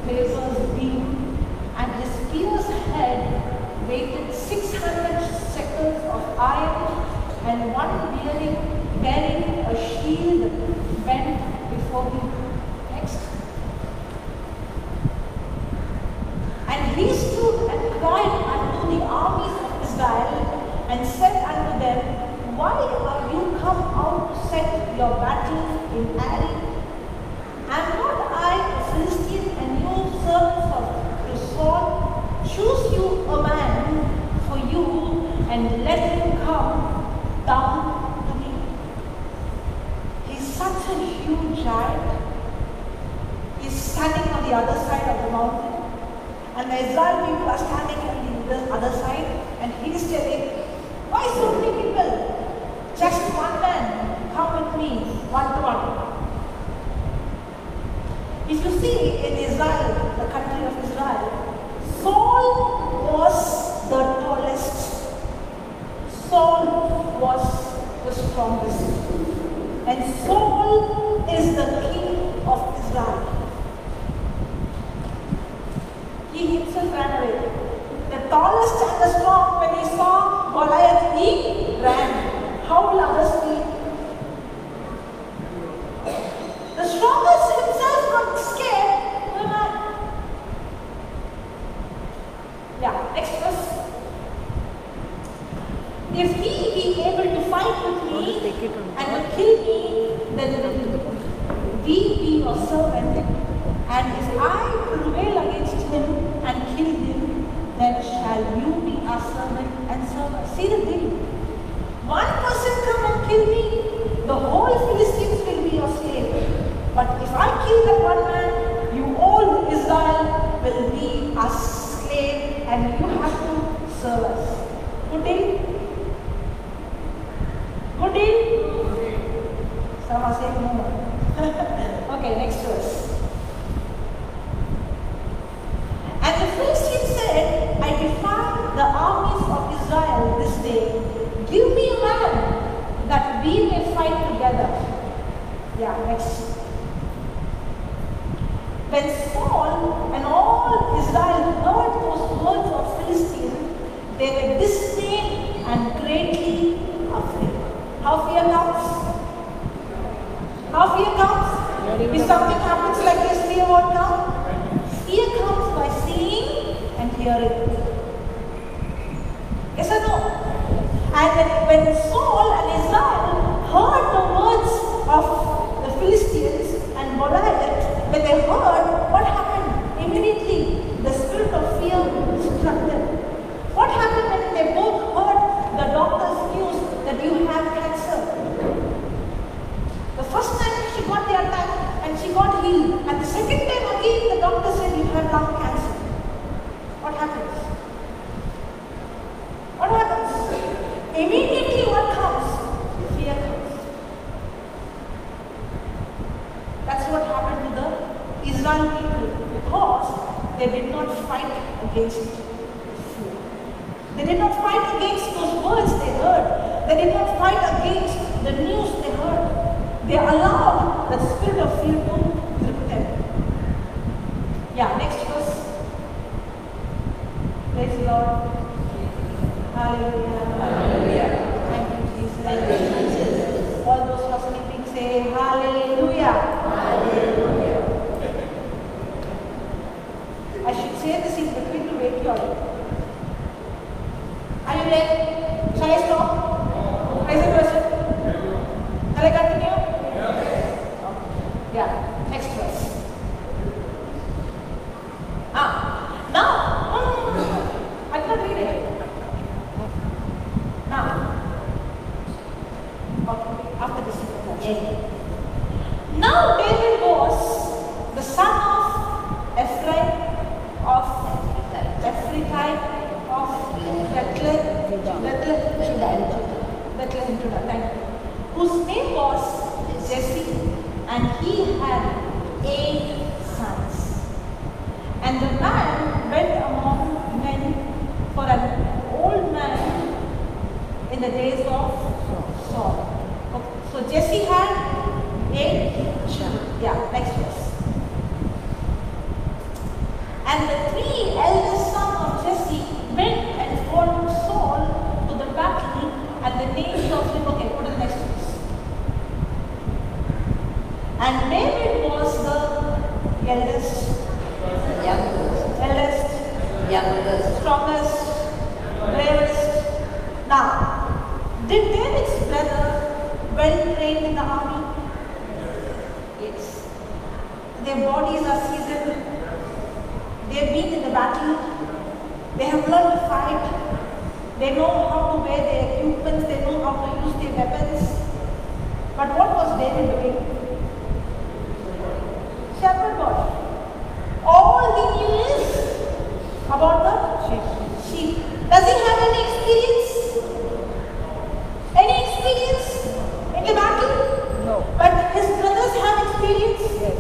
weaver's beam, and his spear's head weighted 600 shekels of iron, and one bearing a shield bent before him. Next. And he stood and cried unto the armies of Israel, and said unto them, Why are you come out to set your battle in array? Am not I a Philistine, and you servants of Saul? Choose you a man for you, and let him come down to me. He's such a huge giant. He's standing on the other side of the mountain, and the Israel people are standing on the other side, and he's telling, why so many people? Just one man, come with me, one to one. If you see in Israel, the country of Israel, Saul was the tallest. Saul was the strongest. And Saul is the king of Israel. He himself ran away. The tallest and the strong, when he saw Goliath, he ran. How will others feel? The strongest himself got scared. Who am I? Yeah, next verse. If he be able to fight with me and will kill me, then will we be your servant. And if I prevail against him and kill him, then shall you be our servant and serve us. See the thing. One person come and kill me, the whole Philistines will be your slave. But if I kill that one man, you all Israel will be our slave, and you have to serve us. Good deal? Good deal? Some are saying no. Okay, next verse. And the Philistines said, I defy the armies of Israel this day. Give me a man that we may fight together. Yeah, next. When Saul and all Israel heard those words of Philistine, they were dismayed and greatly afraid. How fear comes? How fear comes? If something happens like this, fear won't come. Fear comes by seeing and hearing. Yes or no? And when Saul and Israel heard the words of the Philistines and Goliath, when they heard, what happened? Immediately, the spirit of fear struck them. What happened when they both heard the doctor's news that you have cancer? The first time she got the attack and she got healed. And the second time again, the doctor said you have lung cancer. What happens? What happens? Immediately what comes? Fear comes. That's what happened to the Israel people, because they did not fight against fear. They did not fight against those words they heard. They did not fight against the news they heard. They allowed the spirit of fear to grip them. Yeah, next verse. Praise the Lord. Hallelujah. Hallelujah. Thank you, Jesus. Thank you, Jesus. All those who are sleeping say hallelujah. Hallelujah. I should say this in between to wake you up. Are you there? Shall I stop? Raise a question. Shall I continue? Yeah. Next verse. Now, I cannot read it. Now, ಹೇಗೆ? Now David was the son of Ephraim, of Ephraim, of Bethlehem, Judah, thank you, whose name was Jesse, and he had 8 sons. And the man went among men for an old man in the days of Saul. Okay. So Jesse had 8 children. Yeah, next verse. And the 3 eldest sons of Jesse went and followed Saul to the battle, and the names of him. Okay, go to the next verse. And David was the eldest, youngest, strongest, bravest. Now, did David's brother well trained in the army? Yes. Their bodies are seasoned. They have been in the battle. They have learned to fight. They know how to wear their equipment. They know how to use their weapons. But what was David doing? Shepherd boy. All he knew is about the sheep. Does he have any experience? Any experience in the battle? No. But his brothers have experience? Yes.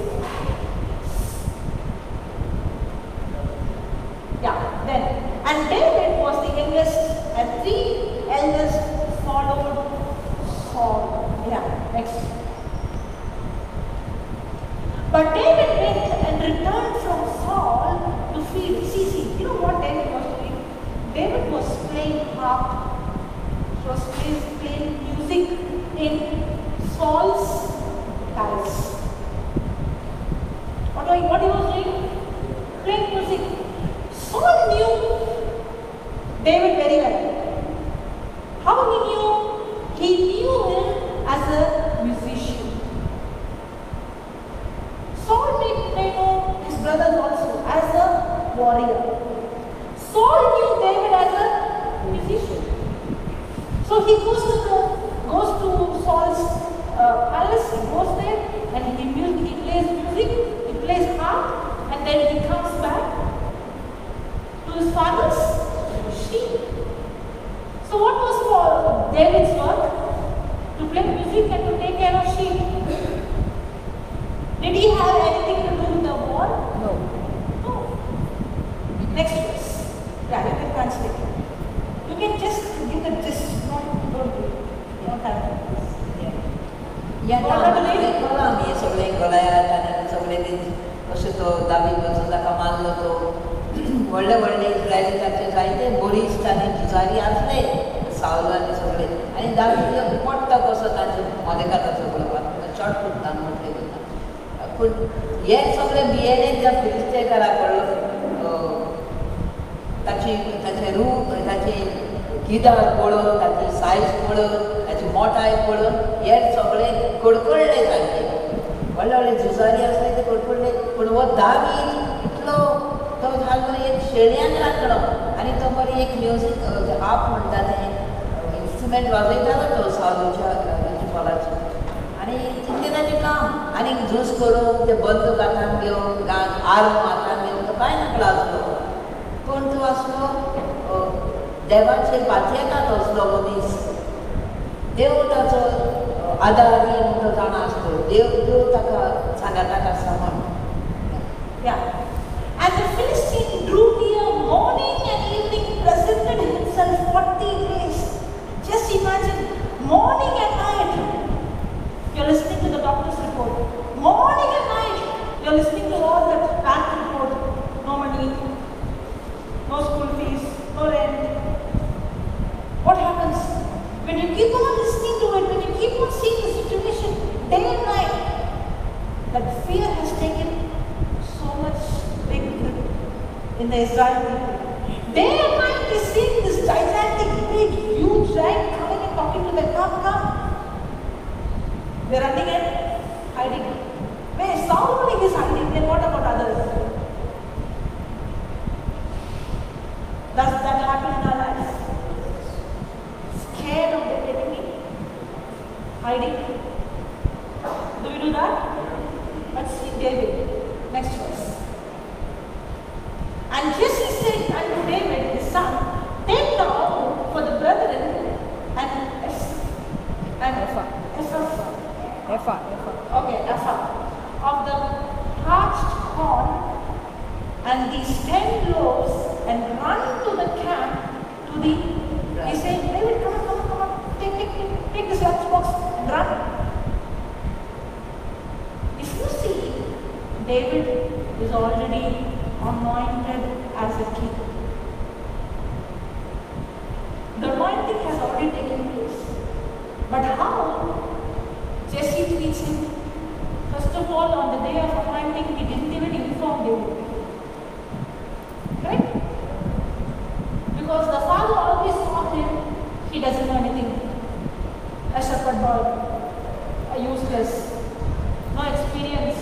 Yeah, then. And David was the youngest, and 3 eldest followed Saul. Yeah, next. But David went and returned from Saul to feed. See, you know what David was doing? David was playing harp. He was playing music in Saul's palace. What he was doing? Playing music. Saul knew David very well. How he knew? He knew him as a musician. Saul may know his brothers also as a warrior. Saul knew David as a musician. So he goes to Saul's palace. He goes there and he plays music. He plays harp, and then he comes back to his father's sheep. So what was for David's work? To play music and to take care of sheep. Did he have anything to do with the war? No. No. Next verse. Yeah, you can translate. You can just give the gist. Don't have this. या हे सगळे गळ्यात आनी सगळे अशें तो दावीद वचून ताका मारलो तो व्हडले व्हडले इस्रायलिकाचे जायते बोरीस्ट आनी झुजारी आसले सावलो आनी सगळे आनी दावीद पडटा कसो ताचे मोदेकाचो पळोवपाक चड कुट्टान म्हटलें वता पूण हे सगळे भियेले त्या फिलिस्तेकारा पडलो ताचे रूप ताचे गिदार पळोवन ताची सायज पळोवन ताची मोटाय पळोवन हे सगळे कडकडले सारके व्हडले व्हडले झुजारी आसले ते कडकडले पूण हो दावीद इतलो तो जालो एक शेळ्यान लागलो आनी तो बरी एक म्युजीक आप म्हणटा तें इंस्ट्रुमेंट वाजयतालो तो सावलोच्या फॉलाचो आनी तितलें ताचें काम आनी झूज करून ते बंदूक हातान घेवन आर्म हातान घेवन तो कांय नाकलो आसलो पूण तो आसलो देवाचेर पातयेतात असलो मनीस देव ताचो आदारी तो जाणा आसलो देव ताका सांगाताक आसा म्हण Yeah. And the Philistine drew near morning and evening, presented himself 40 days. Just imagine, morning and night, you're listening to the doctor's report. Morning and night, you're listening to all that bank report. No money, no school fees, no rent. What happens? When you keep on listening to it, when you keep on seeing the situation day and night, that fear has taken so much big grip in the Israel people. Day and night they see this gigantic, big, huge giant coming and talking to them, come. They're running and hiding. When somebody is hiding, then what about others? Does that happen in our lives? Scared of the enemy? Hiding? of the parched corn and these 10 loaves and run to the camp to the, he said, David, come on, take this lunchbox and run. If you see, David is already anointed as a king. The anointing has already taken place. But how Jesse treats him? First of all, on the day of anointing, he didn't even inform David. Right? Because the father always thought him, he doesn't know anything. A shepherd boy, a useless, no experience.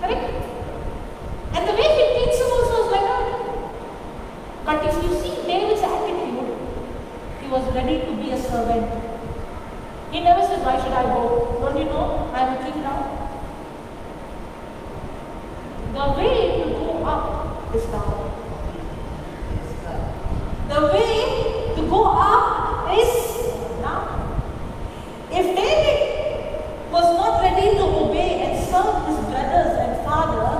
Correct? And the way he treats him also is like that. But if you see David's attitude, he was ready to be a servant. He never said, why should I go? Don't you know I am a king now? The way to go up is down. The way to go up is down. If David was not ready to obey and serve his brothers and father,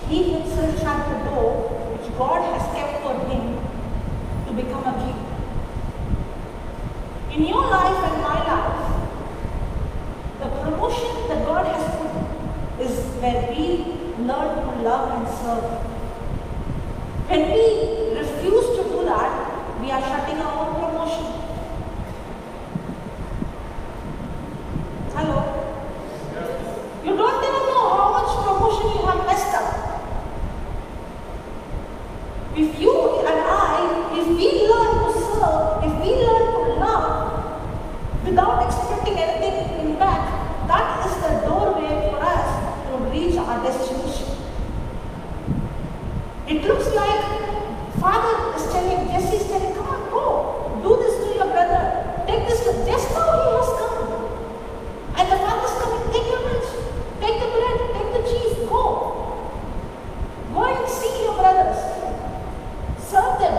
he himself shut the door which God has kept for him to become a king. In your life and my life, the promotion that God has put is where we learn to love and serve. When we refuse to do that, we are shutting our own promotion. Hello? You don't even know how much promotion you have messed up. If you and I, if we learn to serve, if we learn to love without expecting anything in back, that is the doorway for us to reach our destination. It looks like father is telling, Jesse is telling, come on, go, do this to your brother, take this to, just now he has come. And the father is coming, take your lunch, take the bread, take the cheese, go. Go and see your brothers, serve them,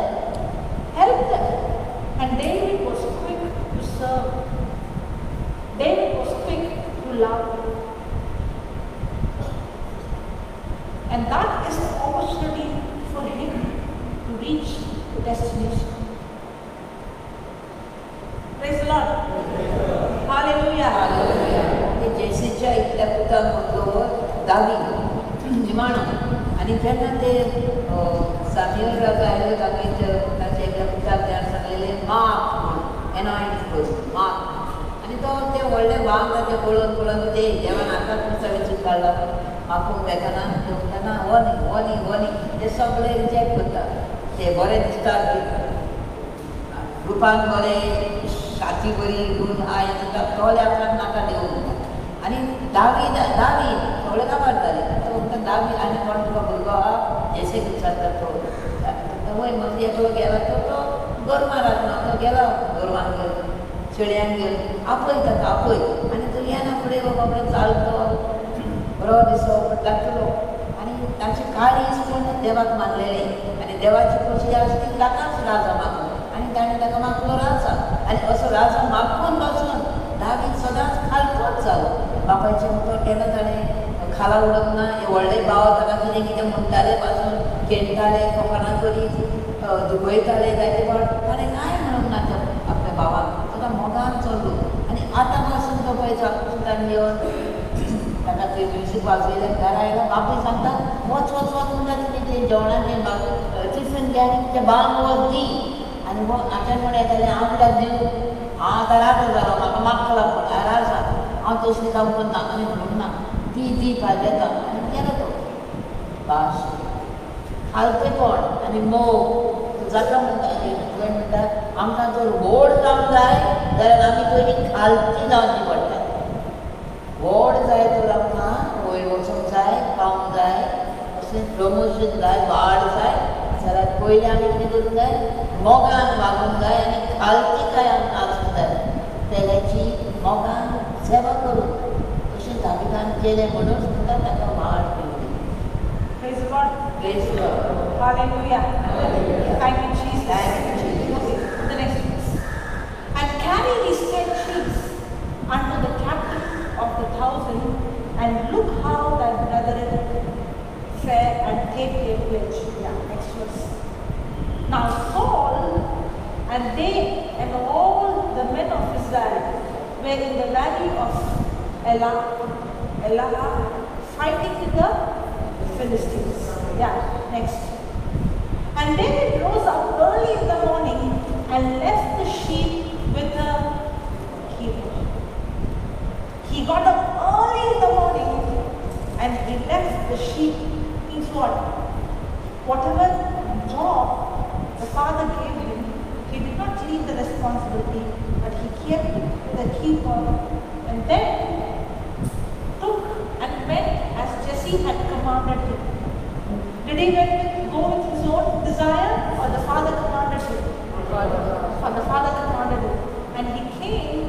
help them. And David was quick to serve. David was quick to love. And that is the opportunity for him to reach the destination. Praise the Lord. Hallelujah. जेसीच्या इथल्या पुताबरोबर दावीद निमाणो आणि जेन्ना ते साम्युएल राजा आयले दावीद ताचे एकल्या पुताक त्यार सांगलेले मार्क एनॉइंट फर्स्ट मार्क आणि तो ते व्हडले भाग ते पळोवन ते देवान आतां पुरता वेचून काडला मागूंक मेळना ते म्हणटा हो न्ही ते सगळे रिजेक्ट करता ते बरें दिसता रुपान बरें छाती बरी गुण आय जाता तोले आपल्याक नाका देव आणि दावीद सगळे काबारताले तो म्हणटा दावीद आनी कोण तुका भुरगो आहा जेसे विचारता तो वयर म्हणजे एकलो गेला तो गोरवां राखना तो गेला गोरवांक घेवन शेळ्यांक घेवन आपय ताका आपय आनी तो येना फुडें बाबा चालतो बरो दिसो लागतलो आनी तांचे काळीज पूण देवाक मानलेले आनी देवाची खोशी आसा ती ताकाच राजा मागलो आनी ताणें ताका मागलो राजा आनी असो राजा मागून बसून दावीद सदांच खालतोच जालो बापायचें उतर केन्ना ताणें खाला उडोवंक ना हे व्हडले भाव ताका कितें म्हणटाले पासून खेळटाले कोंकणा करीत दुखयताले जायते फावट ताणें कांय म्हणूंक ना आपल्या भावाक ताका मोगान चल्लो आनी आतां पासून तो पळय सुतान येवन ताका थंय म्युजीक वाजयलें घरा आयला बापूय सांगता वच म्हणटा तुमी तें जेवणाचें टिफीन घे आनी तें बांग वच दी आनी आतां म्हण येतालें हांव कित्याक दिवं हांव आतां राटो जालो म्हाका मागतलो पूण हांव आसा हांव तसलीं काम करना आनी म्हणूंक ना दी फाल्यां येता आनी केलो तो बाश खालपेपण आनी मोग जाता म्हणटा तुवें म्हणटा आमकां जर व्हड जावंक जाय जाल्यार आमी पयलीं खालची जावची पडटा व्हड जाय तर आमकां वयर वचूंक जाय पावूंक जाय अशें प्रमोशन जाय वाड जाय जाल्यार पयलीं आमी कितें करूंक जाय मोगान वागूंक जाय आनी खालची कांय आमकां आसूंक जाय तेल्याची मोगान सेवा करून अशें दाविदान केलें म्हणून सुद्दां ताका वाड मेळ्ळी. Praise the Lord. Praise the Lord. Hallelujah. Hallelujah. Thank you, Jesus. Thank you, Jesus. Okay, the next verse. And carry these 10 sheaves unto the captain of the gave their pledge. Yeah, next verse. Now Saul and they and all the men of Israel were in the valley of Elah fighting with the Philistines. Yeah, next. And David rose up early in the morning and left the sheep with the keeper. He got up early in the morning and he left the sheep. Means what? Whatever job the father gave him, he did not leave the responsibility, but he kept the keeper and then took and went as Jesse had commanded him. Did he go with his own desire or the father commanded him? The father commanded him. And he came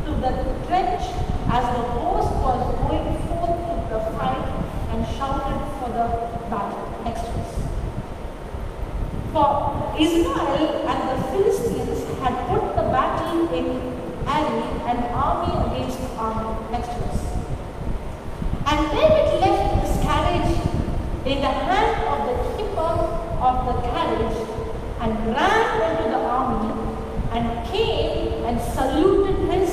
to the trench as the host was going forth to the fight and shouted for the battle. Next verse. For Israel and the Philistines had put the battle in array, an army against army. Next verse. And David left his carriage in the hand of the keeper of the carriage and ran into the army and came and saluted his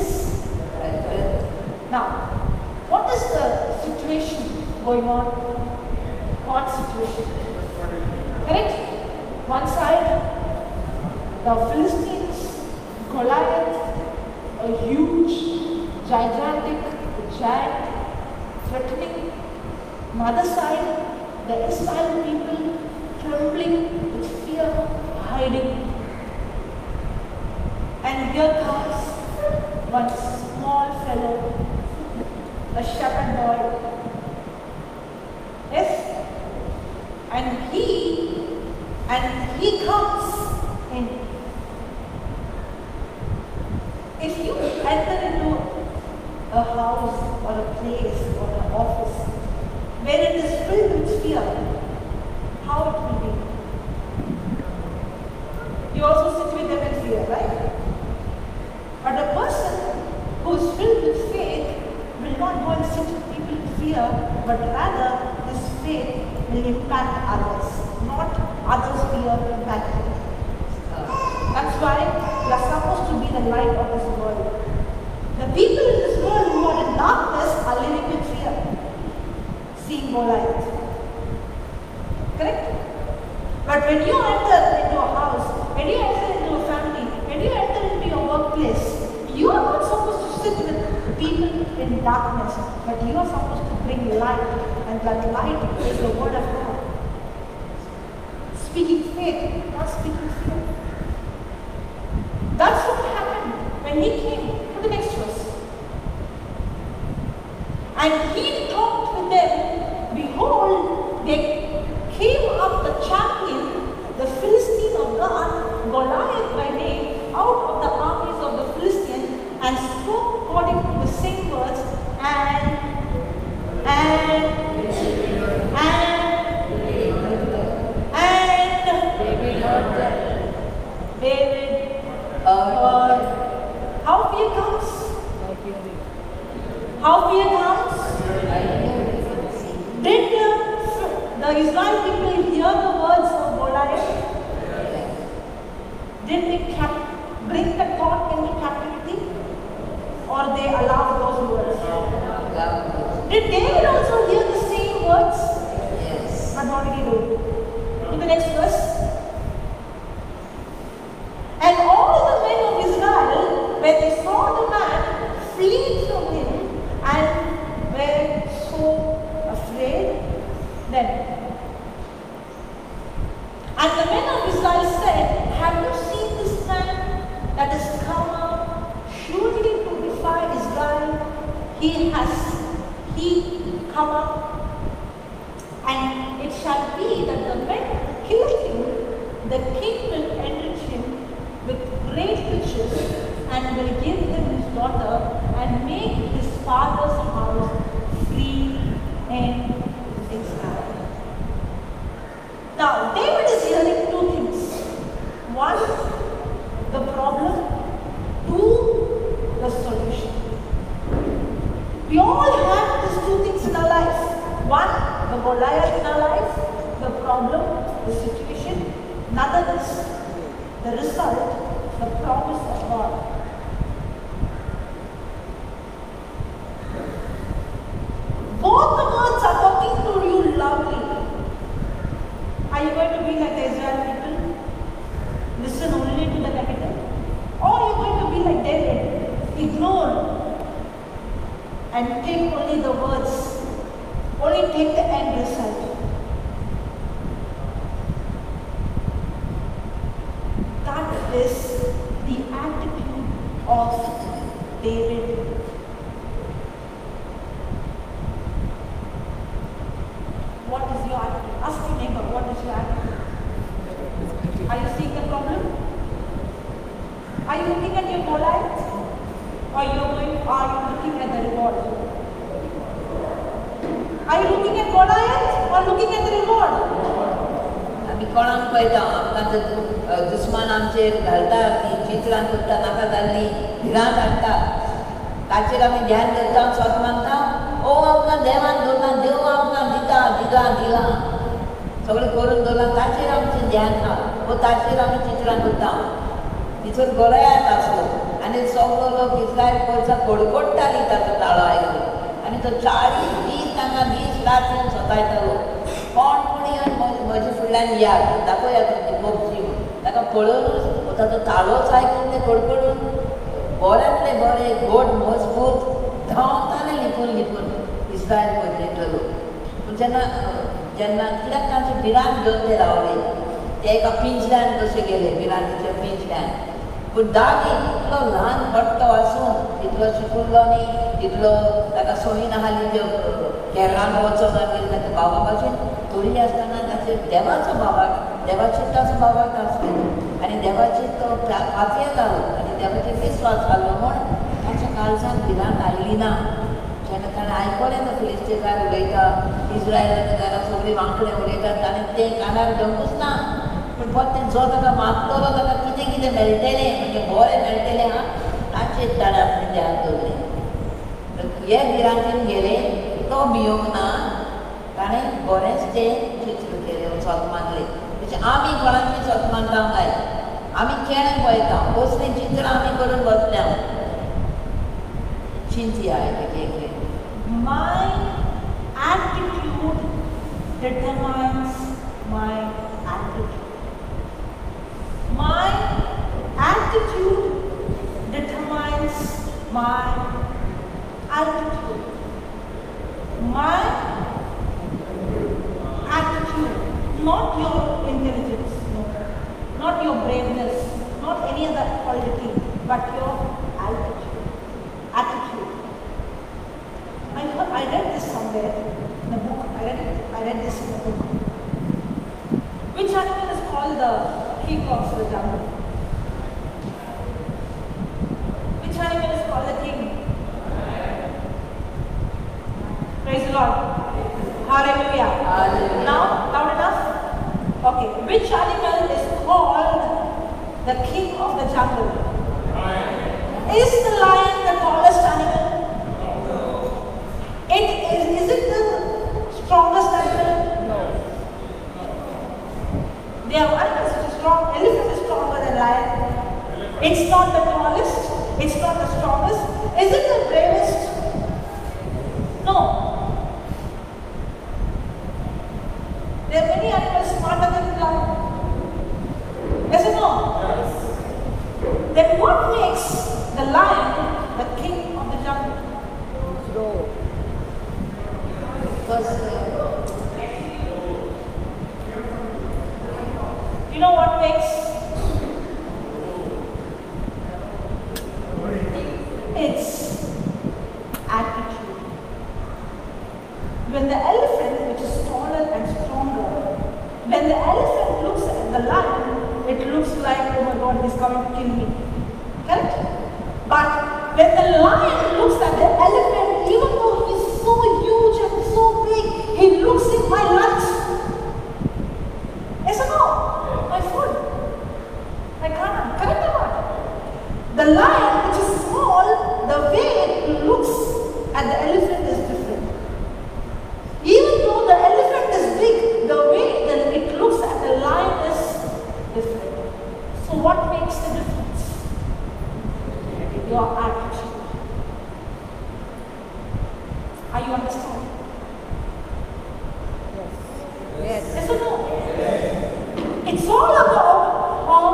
brethren. Now, what is the situation going on? What situation? Correct? One side, the Philistines, Goliath, a huge, gigantic giant, threatening. Another side, the Israel people trembling with fear, hiding. And here comes one small fellow, a shepherd boy. Yes? And he comes in. If you enter into a house or a place or an office where it is filled with fear, how it will be? You also sit with them in fear, right? But a person who is filled with faith will not go and sit with people in fear, but rather his faith will impact others, not others' fear impacting. That's why we are supposed to be the light of this world. The people in this world who are in darkness are living with fear, seeing Goliath. Correct? But when you enter into a house, when you enter into a family, when you enter into your workplace, you are not supposed to sit with people in darkness, but you are supposed to bring light, and that light is the word of God. Speaking faith, not speaking fear. That's what happened when he came to the next verse. And he talked with them. Behold, they came up the champion, the Philistine of God, Goliath by name, out of the armies of the Philistines, and spoke according to the same words, David heard. How fear comes? How fear comes? Did the Israel people hear the words of Goliath? Did they bring the thought into captivity? Or they allowed those words? Did David also hear the same words? Yes. But what did he do? In the next verse. And all the men of Israel, when they saw the man fleeing from him and were so afraid, then. And the men of Israel said, have you seen this man that has come up surely to defy Israel? He come up, and it shall be that the men who kill him, the king will enrich him with great riches, and will give him his daughter, and make his father's house free in Israel. Now, David is hearing two things. One, the problem. Two, the solution. We all have these two things in our life. One, the Goliath in our life, the problem, the situation, nonetheless, the result, the promise of God. Both the words are talking to you loudly. Are you going to be like the Israel people? Listen only to the negative? Or are you going to be like David? Ignore and take only the words. Only take the end result. That is the attitude of David. What is your attitude? Ask your neighbor, what is your attitude? Are you seeing the problem? Are you looking at your Goliath? Or are you looking at the reward? Are you looking at Goliath or looking at the reward? आम्ही कोणाक पळयता आमकां दुस्मान आमचेर घालता ती चित्रां करता नाका जाल्ली भिरांत हाडटा ताचेर आमी ध्यान करता स्वत मानता ओ आमकां देवान दवरला देव आमकां दिला सगळें करून दवरला ताचेर आमचें ध्यान आहा वो ताचेर आमी चित्रां करता तिचो गोलायात आसलो आनी सगळो लोक इस्रायल कोर्सा कडकडटाली ताचो ताळो आयकून आनी तो 40 दीस तांकां दीस रात येवन सतायतालो कोण येवन म्हजे फुडल्यान या दाखोवया तुमची मोगची ताका पळोवनूच ताचो ताळोच आयकून ते कडकडून बऱ्यांतले बरे गोड मजबूत धांवताले लिपून इस्रायल कोर्सेंतलो पूण जेन्ना कित्याक तांचे भिरांत घेवन ते रावले ते एका पिंजऱ्यान कशे गेले भिरांतीच्या पिंजऱ्यान पूण दावीद इतलो ल्हान पट्टो आसून तितलो शिकुल्लो न्ही तितलो ताका संवय नाहली त्यो केरळान वचोन गेले ताच्या बाबा भाशेन थोडी आसतना ताचे देवाचो ताचो बाबाक आसलो आनी देवाचेर तो पातयेत जालो आनी देवाचेर विस्वास घालो म्हूण ताच्या काळजान भिरांत आयली ना जेन्ना ताणें आयकलें तो फिलिस्तीनकार उलयता इस्रायलाचे घरां सगळीं वांकडे उलयतात आनी ते कानार घेवंकूच ना पूण परते जो ताका मागतलो ताका कितें मेळटलें म्हणजे बरें मेळटलें हा ताचेर ताणें आपलें ध्यान दवरलें हे भिरांतीन गेले तो भियोंक ना ताणें बरेंच तें चित्र केलें स्वत मानलें म्हणजे आमी कोणाचें स्वत मानता काय आमी केळें पळयता कसलीं चित्रां आमी करून बसल्या चिंती आय My attitude determines my attitude. My attitude determines my altitude. My attitude, not your intelligence, no, not your braveness, not any other quality, but your altitude, attitude. I read this somewhere in the book. I read this in the book. Which animal is called the king of the jungle? Which animal is called the king? Praise the Lord. Hallelujah. Hallelujah. Now, loud enough? Okay. Which animal is called the king of the jungle? Is the lion the tallest animal? Is it the strongest animal? No. They are animals which are strong. Elephant is stronger than lion. It's not the tallest. It's not the strongest. Is it the bravest? No. There are many animals smarter than the lion. Yes or no? Yes. Then what makes the lion the king of the jungle? No. Because you know what makes? It's attitude. When the elephant, which is taller and stronger, when the elephant looks at the lion, it looks like, oh my God, he's coming to kill me. Correct? But when the lion looks at the elephant, even though he's so huge and so big, he looks in my lunch. Yes or no? My food. My kana. Correct or not? The lion, which is small, the way it looks at the elephant is different. Even though the elephant is big, the way it Are you understanding? Yes. Yes or no? It's all about how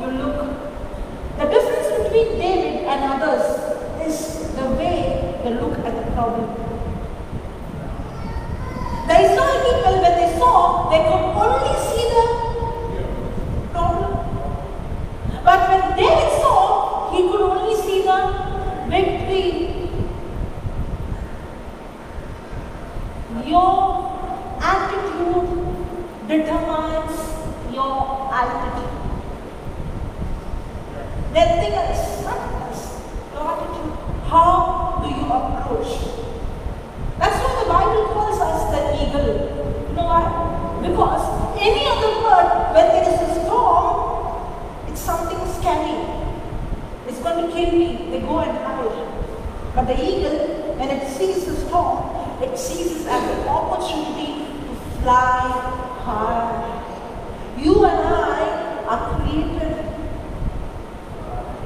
you look. The difference between David and others is the way they look at the problem. The Israeli people, when they saw, they could only see the problem. But when David saw, he could only see the victory. Your attitude determines your altitude. Nothing else, nothing else. Your attitude. How do you approach? That's why the Bible calls us the eagle. You know why? Because any other bird, when there is a storm, it's something scary. It's going to kill me. They go and hide. But the eagle, when it sees the storm, it sees it as an opportunity to fly high. You and I are created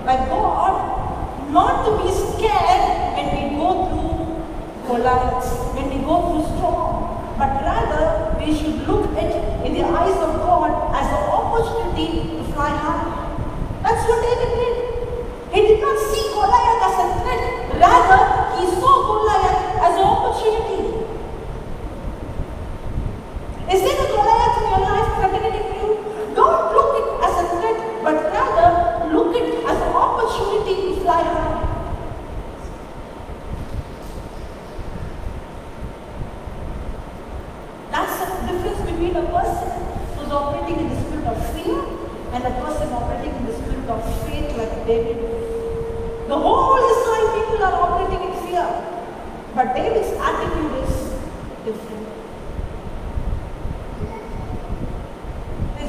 by God not to be scared when we go through Goliaths, when we go through storm, but rather we should look at in the eyes of God as an opportunity to fly high. That's what David did. He did not see Goliath as a threat, rather he saw Goliath as an opportunity. Is there a Goliath in your life threatening you? Don't look it as a threat, but rather look it as an opportunity to fly high. That's the difference between a person who's operating in the spirit of fear and a person operating in the spirit of faith like David. The whole Israel people are operating in fear, but David's attitude is different.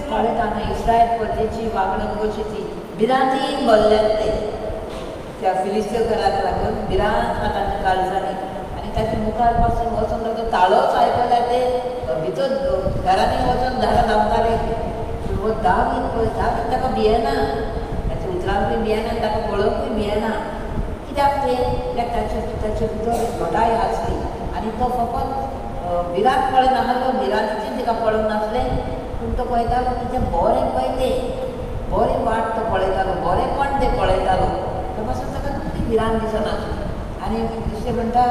कळत हांगा इस्रायल परदेची वागणूक कशी ती भिरांतीन भरल्यात ते त्या फिलिस्तीयकाराक लागून भिरांत तांच्या काळजांनी आनी ताच्या मुखार पासून वचून ताका ताळोच आयकल्यार ते भितर घरांनी वचून दारां लावताले वो दावीद पळय दावीद ताका भियेना ताच्या उतरांकूय भियेना ताका पळोवंकूय भियेना कित्याक ते कित्याक ताचे भितर घटाय आसली आनी तो फकत भिरांत पळयनासलो भिरांतीचें तिका पळोवंक नासलें पूण तो पळयतालो तिचें बरें पळय तें बरें वाट तो पळयतालो बरेंपण तें पळयतालो तो पासून ताका कितली भिरांत दिसनासली आनी दुसरें म्हणटा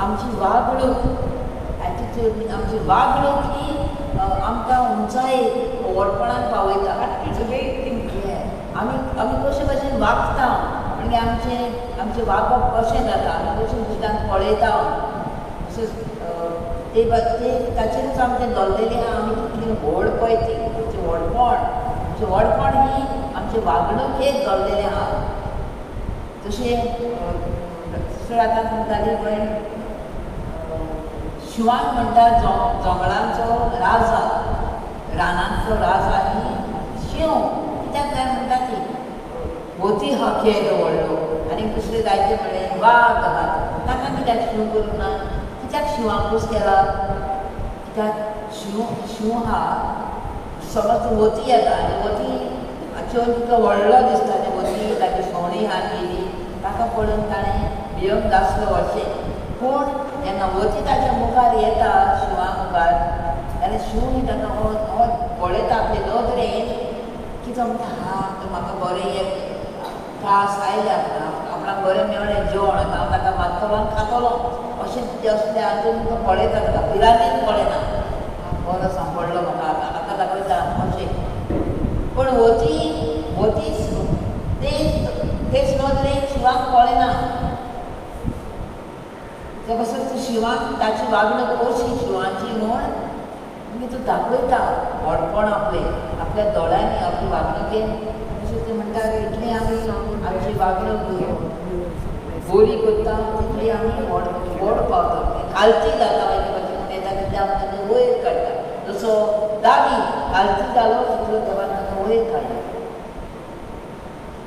आमची वागणूक आमची वागणूक ही आमकां उंचायेक व्हडपणान पावयता आमी कशे भशेन वागता म्हणजे आमचें वागप कशें जाता आमी कशें दुसऱ्यांक पळयता ताचेरूच आमचें दवरलेलें आहा आमी कितली व्हड पळय ती आमचें व्हडपण ही आमचे वागणुकेक दवरलेलें आहा तशें दुसरें आतां म्हणटाली पळय शिवांक म्हणटा जंगलांचो राजा रानांचो राजा ही शिव कित्याक काय म्हणटा ती मोती हा खेळ व्हडलो आनी दुसरें जायते म्हणलें वाग आहा ताका कित्याक शिव करूंक ना कित्याक शिवांकूच केला कित्याक शिव हा समज वती येता आनी वती चड तुका व्हडलो दिसता आनी वती ताची सोणी हात गेली ताका पळोवन ताणें भियोंक नासलो अशें पूण जेन्ना वती ताच्या मुखार येता शिवा मुखार जाल्यार शिव ही ताका हो पळयता आपले नदरेन की तो म्हणटा हा तो म्हाका बरें एक त्रास आयले आपणाक बरें मेळ्ळें जेवण हांव ताका मागतलो आनी खातलो अशें तें असलें आजून तो पळयता ताका भिरांतीन पळयना बरो सांपडलो म्हाका आतां दाखयता अशें पूण वती तेच नदरेन शिवाक पळयना ते पासून तूं शिवाक ताची वागणूक कशी शिवाची म्हूण मागीर तूं दाखयता व्हडपण आपल्या दोळ्यांनी आपली वागणुकेन तशें ते म्हणटा इतली आमी आमची वागणूक बरी करता तितली आमी व्हड पावता खालती जाता तेन्ना कित्याक ताका वयर काडटा जसो दावी खालती जालो तितलो देवान ताका वयर काडलो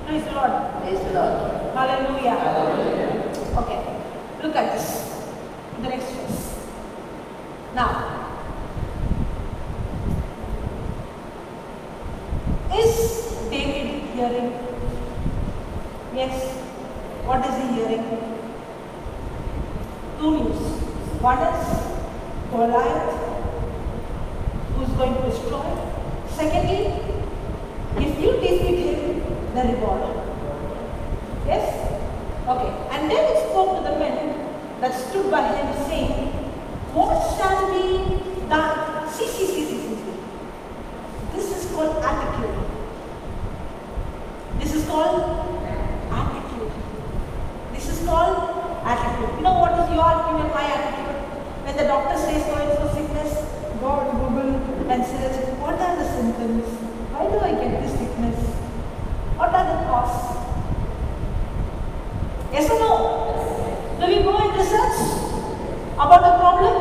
Praise the Lord. Praise the Lord. Hallelujah. Okay, look at this. The next verse. Now, is David hearing? Yes. What is he hearing? Two news. One is Goliath, who is going to destroy. Secondly, if you defeat him, the reward. Yes? Okay. And then he spoke to the men that stood by him, saying, what shall be done? See. This is called attitude. This is called attitude. This is called attitude. You know what is your opinion, my attitude? When the doctor says going for sickness, go on Google and says, what are the symptoms? Why do I get this sickness? What are the causes? Yes or no? Do we go and research about the problem?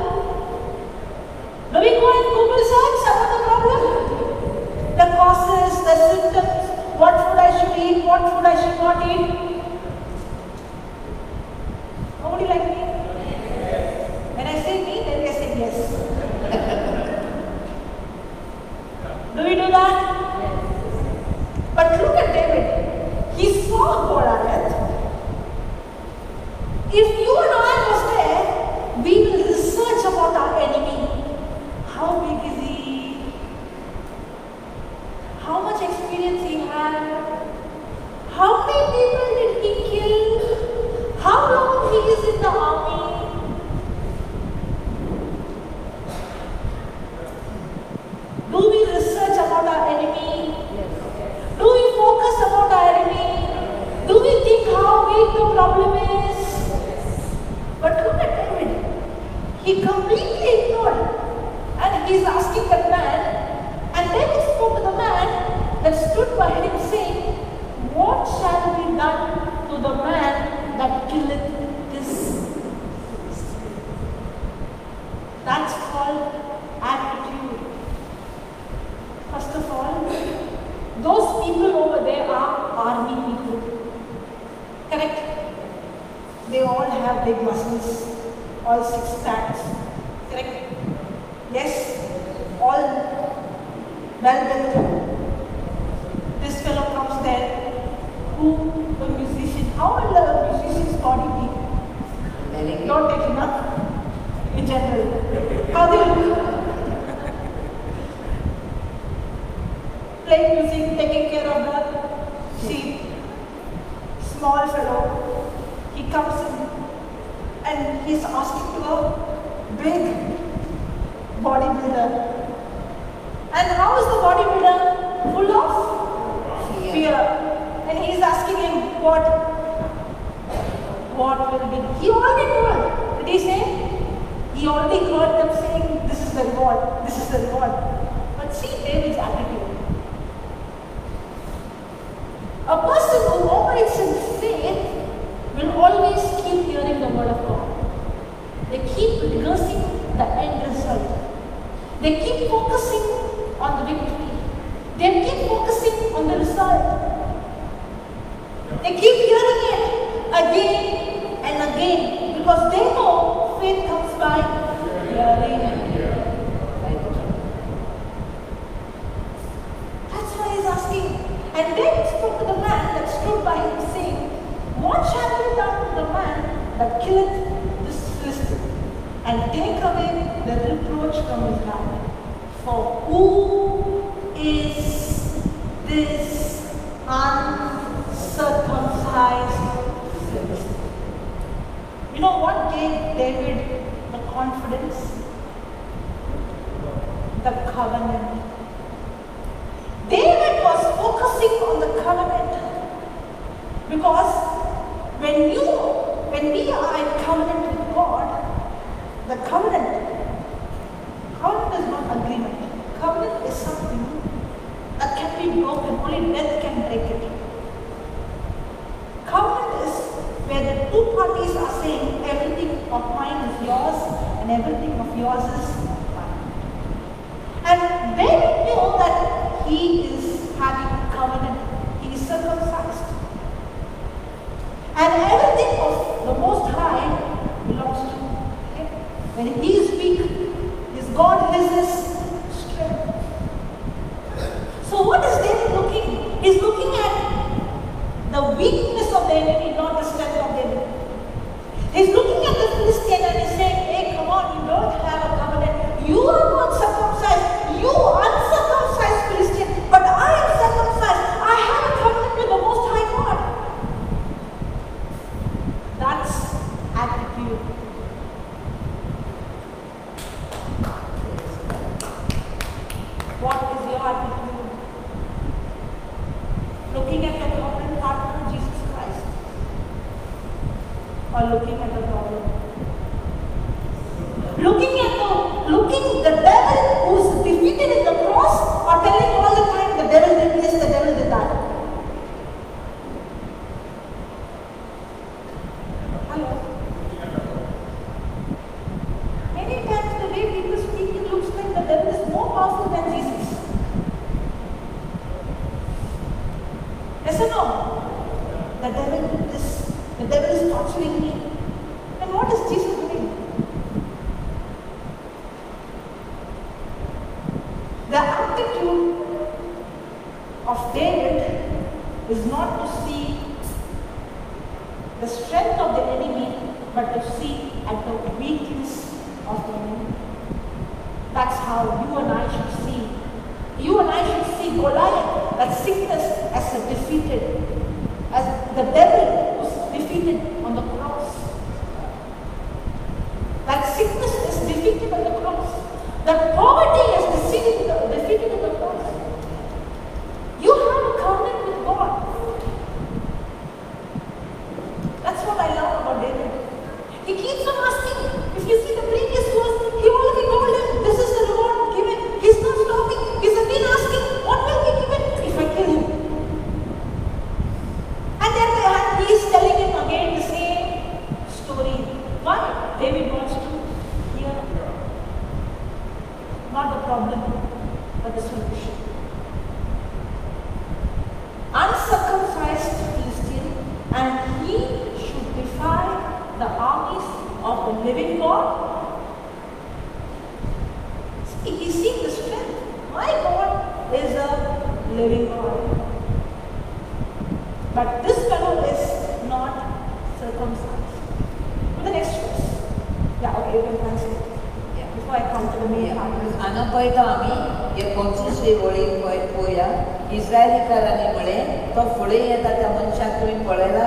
Do we go and Google search about the problem? The causes, the symptoms, what food I should eat, what food I should not eat. Nobody like me? When I say me, then they say yes. Do we do that? But look at David. He saw Goliath. If you and I was there, we will research about our enemy. How big is he? How much experience he had? How many people did he kill? How long he is in the army? Do we research about our enemy? Do we focus about our enemy? Do we think how big the problem is? But look at David. He completely ignored. And he's asking that man. And then he spoke to the man that stood by him, saying, what shall be done to the man that killeth this? That's called attitude. First of all, those people over there are army people. Correct? They all have big muscles, all six packs. Correct? Yes? All well-built. This fellow comes there. Who? The musician. How will the musician's body be? Don't take him up. In general. How do you look? Playing music, taking care of the sheep. Small fellow. He comes in and he's asking to a big bodybuilder. And how is the bodybuilder? Full of fear. And he's asking him, what will be? He already told. Did he say? He already heard them saying, this is the reward, this is the reward. But see David's attitude. A person who operates in faith will always keep hearing the word of God. They keep rehearsing the end result. They keep focusing on the victory. They keep focusing on the result. They keep hearing it again and again because they know faith comes by hearing. That's why he's asking. And then he spoke to the man that stood by him, saying, what shall be done to the man that killeth this Philistine, and take away the reproach from his land? For who is this uncircumcised Philistine? You know what gave David the confidence? The covenant. David was focusing on the covenant because when we are in covenant with God, the covenant is not agreement. Covenant is something that can be broken. Only death can break it. Covenant is where the two parties are saying everything of mine is yours and everything of yours is mine. And David knew that he is having a covenant. He is circumcised. And everything of the Most High belongs to him. Okay? When he is weak, his God is his strength. So what is David looking? He's looking at the weakness of the enemy, not the strength of the enemy. He's looking at the Philistine and he's saying, hey, come looking the devil who's defeated in the cross, or telling all the time the devil did this, the devil did that? Hello? Many times the way people speak, it looks like the devil is more powerful than Jesus. Yes or no? The devil did this. The devil is torturing me. Then what is Jesus doing? The attitude of David is not to see the strength of the enemy, but to see at the weakness of the enemy. That's how you and I should see. You and I should see Goliath, that sickness, as a defeated, as the devil was defeated on the cross. That sickness is defeated on the cross. That poverty is defeated on the cross. You have a covenant with God. That's what I love about David. He keeps on asking. If you see the previous verse, he already told him, this is the reward given. He's not stopping. He's again asking, what will be given if I kill him? And then he is telling him again the same story. Why? David wants to hear. Not the problem, but the solution. Uncircumcised Philistine, and he should defy the armies of the living God. See, he sees the strength. My God is a living God. But this fellow is not circumcised. The next verse. Yeah, okay, you can translate. Yeah, before I come to the main part. हांगा पळयता आमी हे 25वी वळी पळोवया. इस्रायलीकारांनी म्हळें तो फुडें येता त्या मनशाक तुवें पळयला,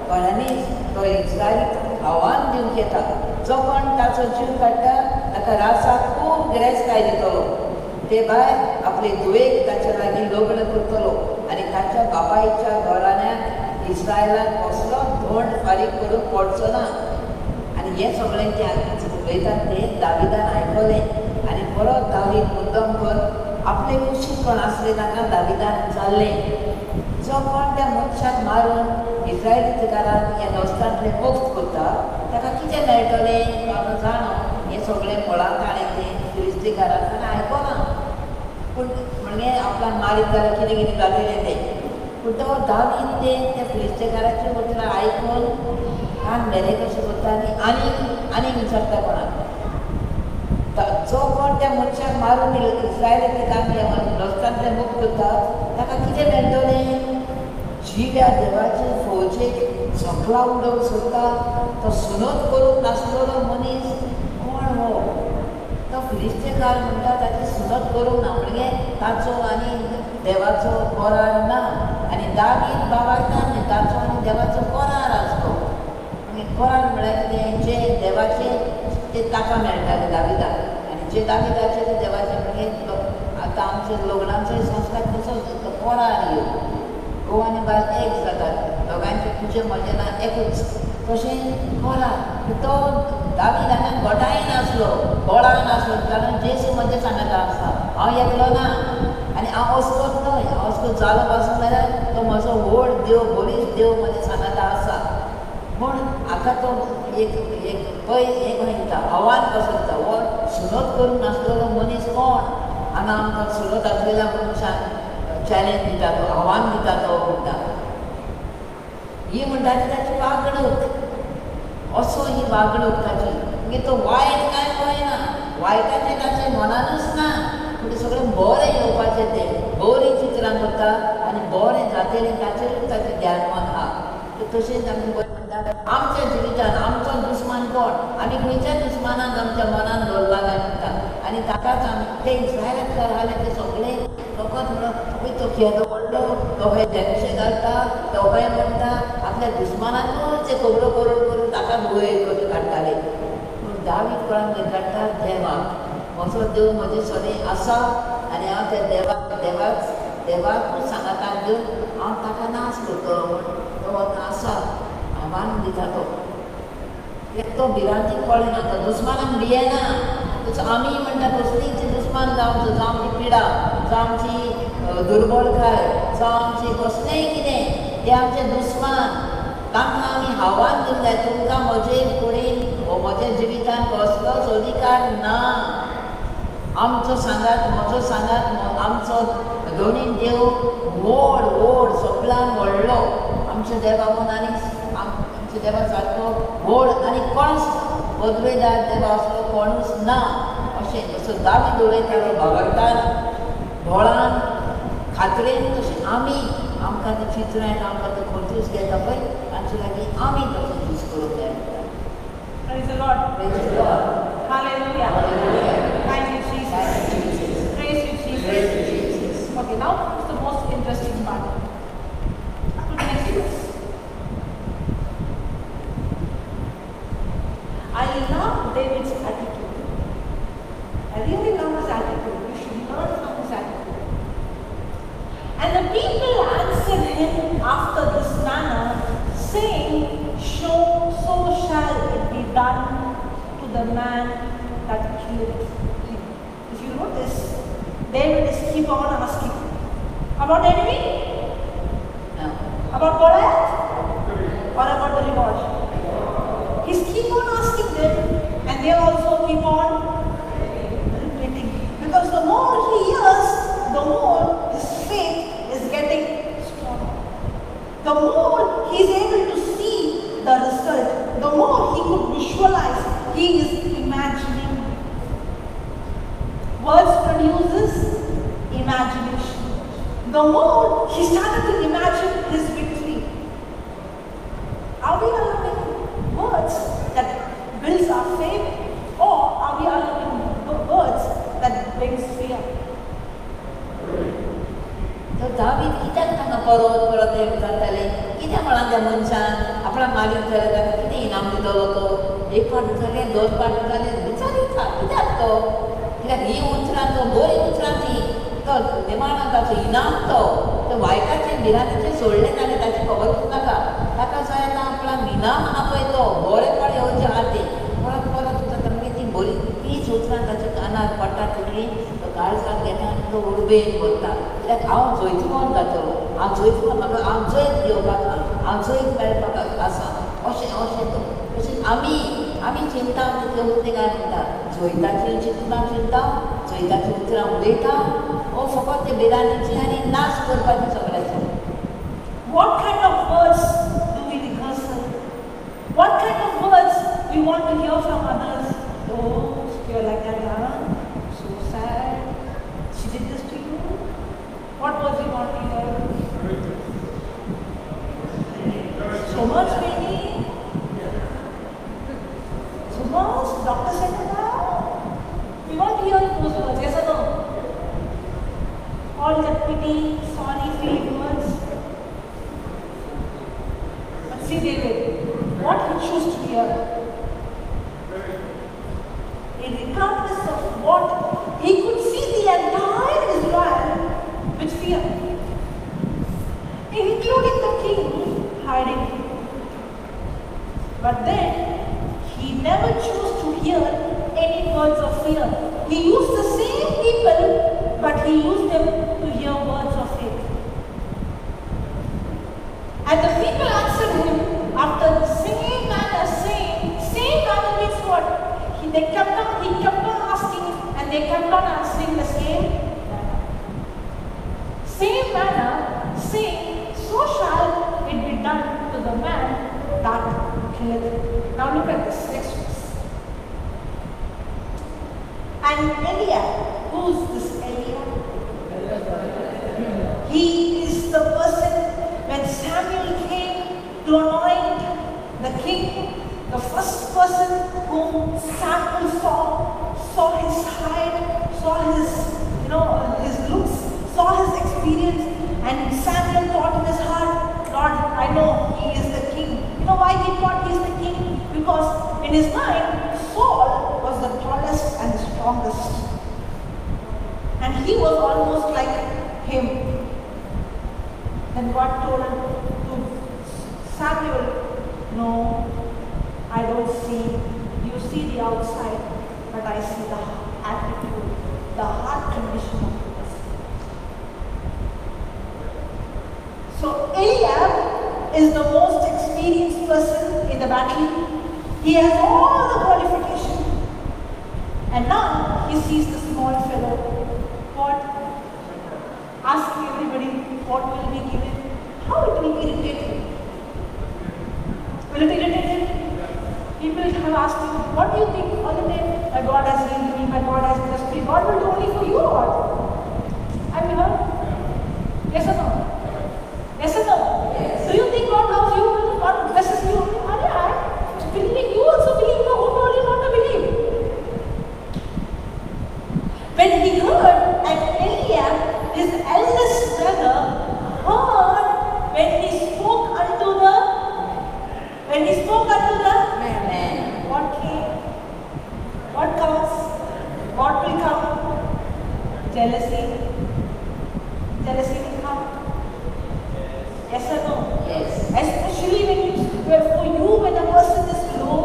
कोणांनीच तो इस्रायलीक आव्हान दिवंक येता. जो कोण ताचो जीव काडटा ताका रासाक खूब गिरेस्तकाय दितलो. ते भायर आपले धुवेक ताचे लागीं लग्न करतलो आनी ताच्या बापायच्या घराण्यांत इस्रायलाक कसलो धोंड फारीक करूंक पडचो ना. आनी हें सगळें ते उलयतात ते दाविदान आयकलें आनी परत दावीद मुद्दम करून आपले कुशीक कोण आसले ताका दाविदान जाल्लें. जो कोण त्या मनशाक मारून इस्रायलीकारांक ह्या दोस्तांतले मुक्त करता ताका कितें मेळटलें ताका जाणो. हें सगळें मुळांत ताणें तें फिलिस्तीकारांक आयकना. पूण म्हणजे आपल्याक मारीत जाल्यार कितें कितें जालेलें तें. पूण तो दावीद त्या फिलिस्तीकाराची उतरां आयकून कान बेले कशें करता आनी विचारता कोणाक. जो कोण त्या मनशाक मारून इस्रायलीकांक ह्या दोस्तांतले मुक्त करता ताका कितें मेळटलें. जिव्या देवाचे फौजेक झोंकला उडोवंक सोदता तो सुनोद करूंक नासलेलो मनीस कोण हो. तो फिलिस्तीकार म्हणटा ताची सुनोद करूंक ना म्हणजे ताचो आनी देवाचो करार ना. आनी दावीद बाबायता ताचो आनी देवाचो करार आसतो. करार म्हळ्यार कितें जे देवाचे ते ताका मेळटाले दाविदाक आनी जे दाविदाचे ते देवाचे. म्हणजे आतां आमचे लग्नाचो संस्कार कसो करार येवन घोव आनी बायल एक जातात. दोगांचे तुजे म्हजें ना एकूच तशें करार. तो दावीद हांगा घोटाय नासलो, बोळाय नासलो, कारण जेसू म्हजे सांगता आसा हांव एकलो ना आनी हांव वचकोच न्हय. हांव वचकोच जालो पासून जाल्यार तो म्हजो व्हड देव, बरीच देव म्हजे सांगता आसा. पूण हाका तो एक हें दिता, आव्हान कसो दिता. हो सुनोद करूंक नासलेलो मनीस कोण. हांगा आमकां सुनोद आसलेल्या मनशाक चॅलेंज दिता, तो आव्हान दिता. तो म्हणटा ही म्हणटा ती ताची वागणूक. असो ही वागणूक ताची. म्हणजे तो वायट कांय पळयना, वायटाचें ताच्या मनानूच ना. पूण सगळें बरें येवपाचें तें बरीं चित्रां करता आनी बरें जातलें ताचेरूच ताचें ध्यानमान आहा. तशेंच आमी आमच्या जिवितान आमचो दुस्मान कोण, आमी खंयच्या दुस्मानाक आमच्या मनान दवरला काय म्हणटा. आनी ताकाच आमी ते इस्रायलांतकार आसले ते सगळे फकत म्हणून तो खेदो पडलो, तो खंय धेनुशे घालता, तो खंय म्हणटा आपल्या दुस्मानाकूच ते खबरो करून करून ताका वयर करून काडटाले. पूण दावीद कोणाक वयर काडटा देवाक. असो देव म्हजे सगळें आसा आनी हांव त्या देवाकूच सांगाता घेवन हांव ताका नाश करतलो म्हूण तो आसा. आव्हान दिता तो. एक तो भिरांतीक कळ्ळें ना तो दुस्मानाक भियेना तसो आमी म्हणटा कसलीच दुस्मान जावं जावं आमची पिडा जावं आमची दुर्बळकाय जावं आमची कसलेंय कितें तें आमचें दुस्मान तांकां आमी हावान दिवंक जाय तुमकां म्हजे फुडें म्हज्या जिवितांत कसलोच अधिकार ना आमचो सांगात म्हजो सांगात आमचो दोनी देव व्हड व्हड सगळ्यांत व्हडलो आमच्या देवान आनी आमच्या देवा सारको व्हड आनी कोणूच पदवेदार देवा असलो कोणूच ना अशें जसो दावीद उलयतालो भागवतान दोळान खात्रेन तशें आमी आमकां तें चित्रां येता आमकां तें खर्चूच घेता पळय तांचे लागीं आमी तसो चूज करूंक जाय. Praise the Lord. Praise the Lord. Hallelujah. Hallelujah. Thank you, Jesus. Thank you, Jesus. Praise you, Jesus. Praise you, Jesus. Okay, now comes the most interesting part. Up to the next verse. I love David's attitude. I really love his attitude. You should learn from his attitude. And the people answered him after this manner, saying, so shall it be done to the man that killed him. If you notice, David is keep on asking about the enemy, No. about Goliath, or about the reward. He's keep on asking them, and they also keep on repeating. Because the more he hears, the more his faith is getting stronger. The more he is able to see the result, the more he could visualize, he is imagining. Words produces imagination. The more he started to imagine his victory. Are we allowing words that builds our faith, or are we allowing words that brings fear? तो दावीद कित्याक तांकां परत परत हे विचारताले कित्याक म्हळां त्या मनशान आपणाक मारीत जाल्यार ताका कितें इनाम दितलो तो एक फावट विचारलें दोन फावट विचारलें विचारीता कित्याक तो कित्याक ही उतरां तो बरी उतरां ती तो देवान ताचो इनाम तो वायटाचें भिरांतीचें सोडलें जाल्यार ताची खबरूच नाका ताका जाय आतां आपणाक इनाम आपयतो बरेपण येवचें आहा परत परत विचारता ती बरी तीच उतरां ताच्या कानार पडटा तितली तो काळजाक घेता आनी तो उर्बेन वता कित्याक हांव जैतवंत जातलो हांव जैतवंत म्हाका हांव जैत घेवपाक हांव जैत मेळपाक आसा अशें तो तशेंच आमी चिंता ते काय म्हणटा जैताची चिंता जैताची उतरां उलयता हो फकत ते भिरांतीची आनी नाश करपाची सगळ्याची. What kind of words do we rehearse? What kind of words we want to hear from others? Oh, you're like that, huh? So sad. She did this to you. What words we want to hear? So much pain. So much. Doctor said that. We want to hear those words. Yes or no? All that pity, sorry, feeling words. But see, David, what he chose to hear. Regardless of what, he could see the entire Israel with fear, including the king hiding. But then, he never chose to hear any words of fear. He used the same people, but he used them to hear words of faith. And the people answered him after the same manner, same manner means what? He kept on asking, and they kept on answering the same manner. Same manner, saying, so shall it be done to the man that killeth him. Now look at this next verse. And Eliab, who's this Eliab? He is the person when Samuel came to anoint the king, the first person whom Samuel saw his height, saw his, his looks, saw his experience, and Samuel thought in his heart, Lord, I know he is the king. You know why he thought he is the king? Because in his mind, Saul was the tallest and the strongest. And he was almost like him. Then God told to Samuel, no, I don't see, you see the outside, but I see the attitude, the heart condition of the person. So Eliab is the most experienced person in the battle. He has all the qualifications. And now he sees the small fellow. What? Asking everybody what will be given. How it will irritate him. Will it irritate him? People have asked him, what do you think all the time? My God has healed me, my God has blessed me. God will do only for you, Lord. Have you heard? Yes or no? Yes or no? Yes. Do you think God loves you? God blesses you? I believe you also believe, no, who told you not to believe? When he heard, and Eliab, his eldest brother, heard when he spoke unto the man. What came? What comes? What will come? Jealousy. Jealousy will come. Yes or no? Yes. Especially for you, when a person is low,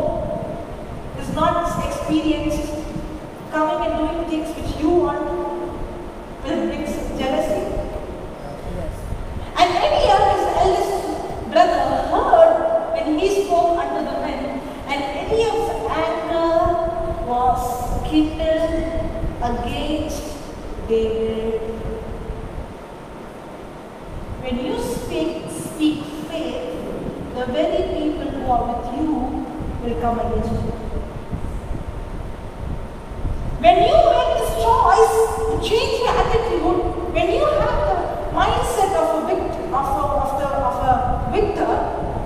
is not experienced, coming and doing things which you want, will bring jealousy. And Eliab, his eldest brother, heard when he spoke unto the men, and Eliab's anger was kindled against David. When you speak faith, the very people who are with you will come against you. When you make this choice to change your attitude, when you have the mindset of a victor,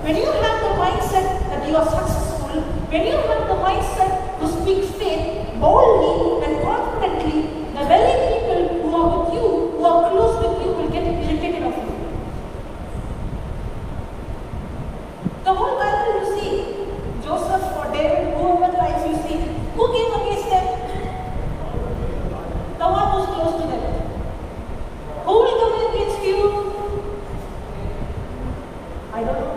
when you have the mindset that you are successful, when you have the mindset to speak faith boldly and confidently, the very people who are with you, who are close with you, will get irritated of you. The whole Bible you see, Joseph or David, whoever life you see, who came against them? The one who's close to them. Who will come against you? I don't know.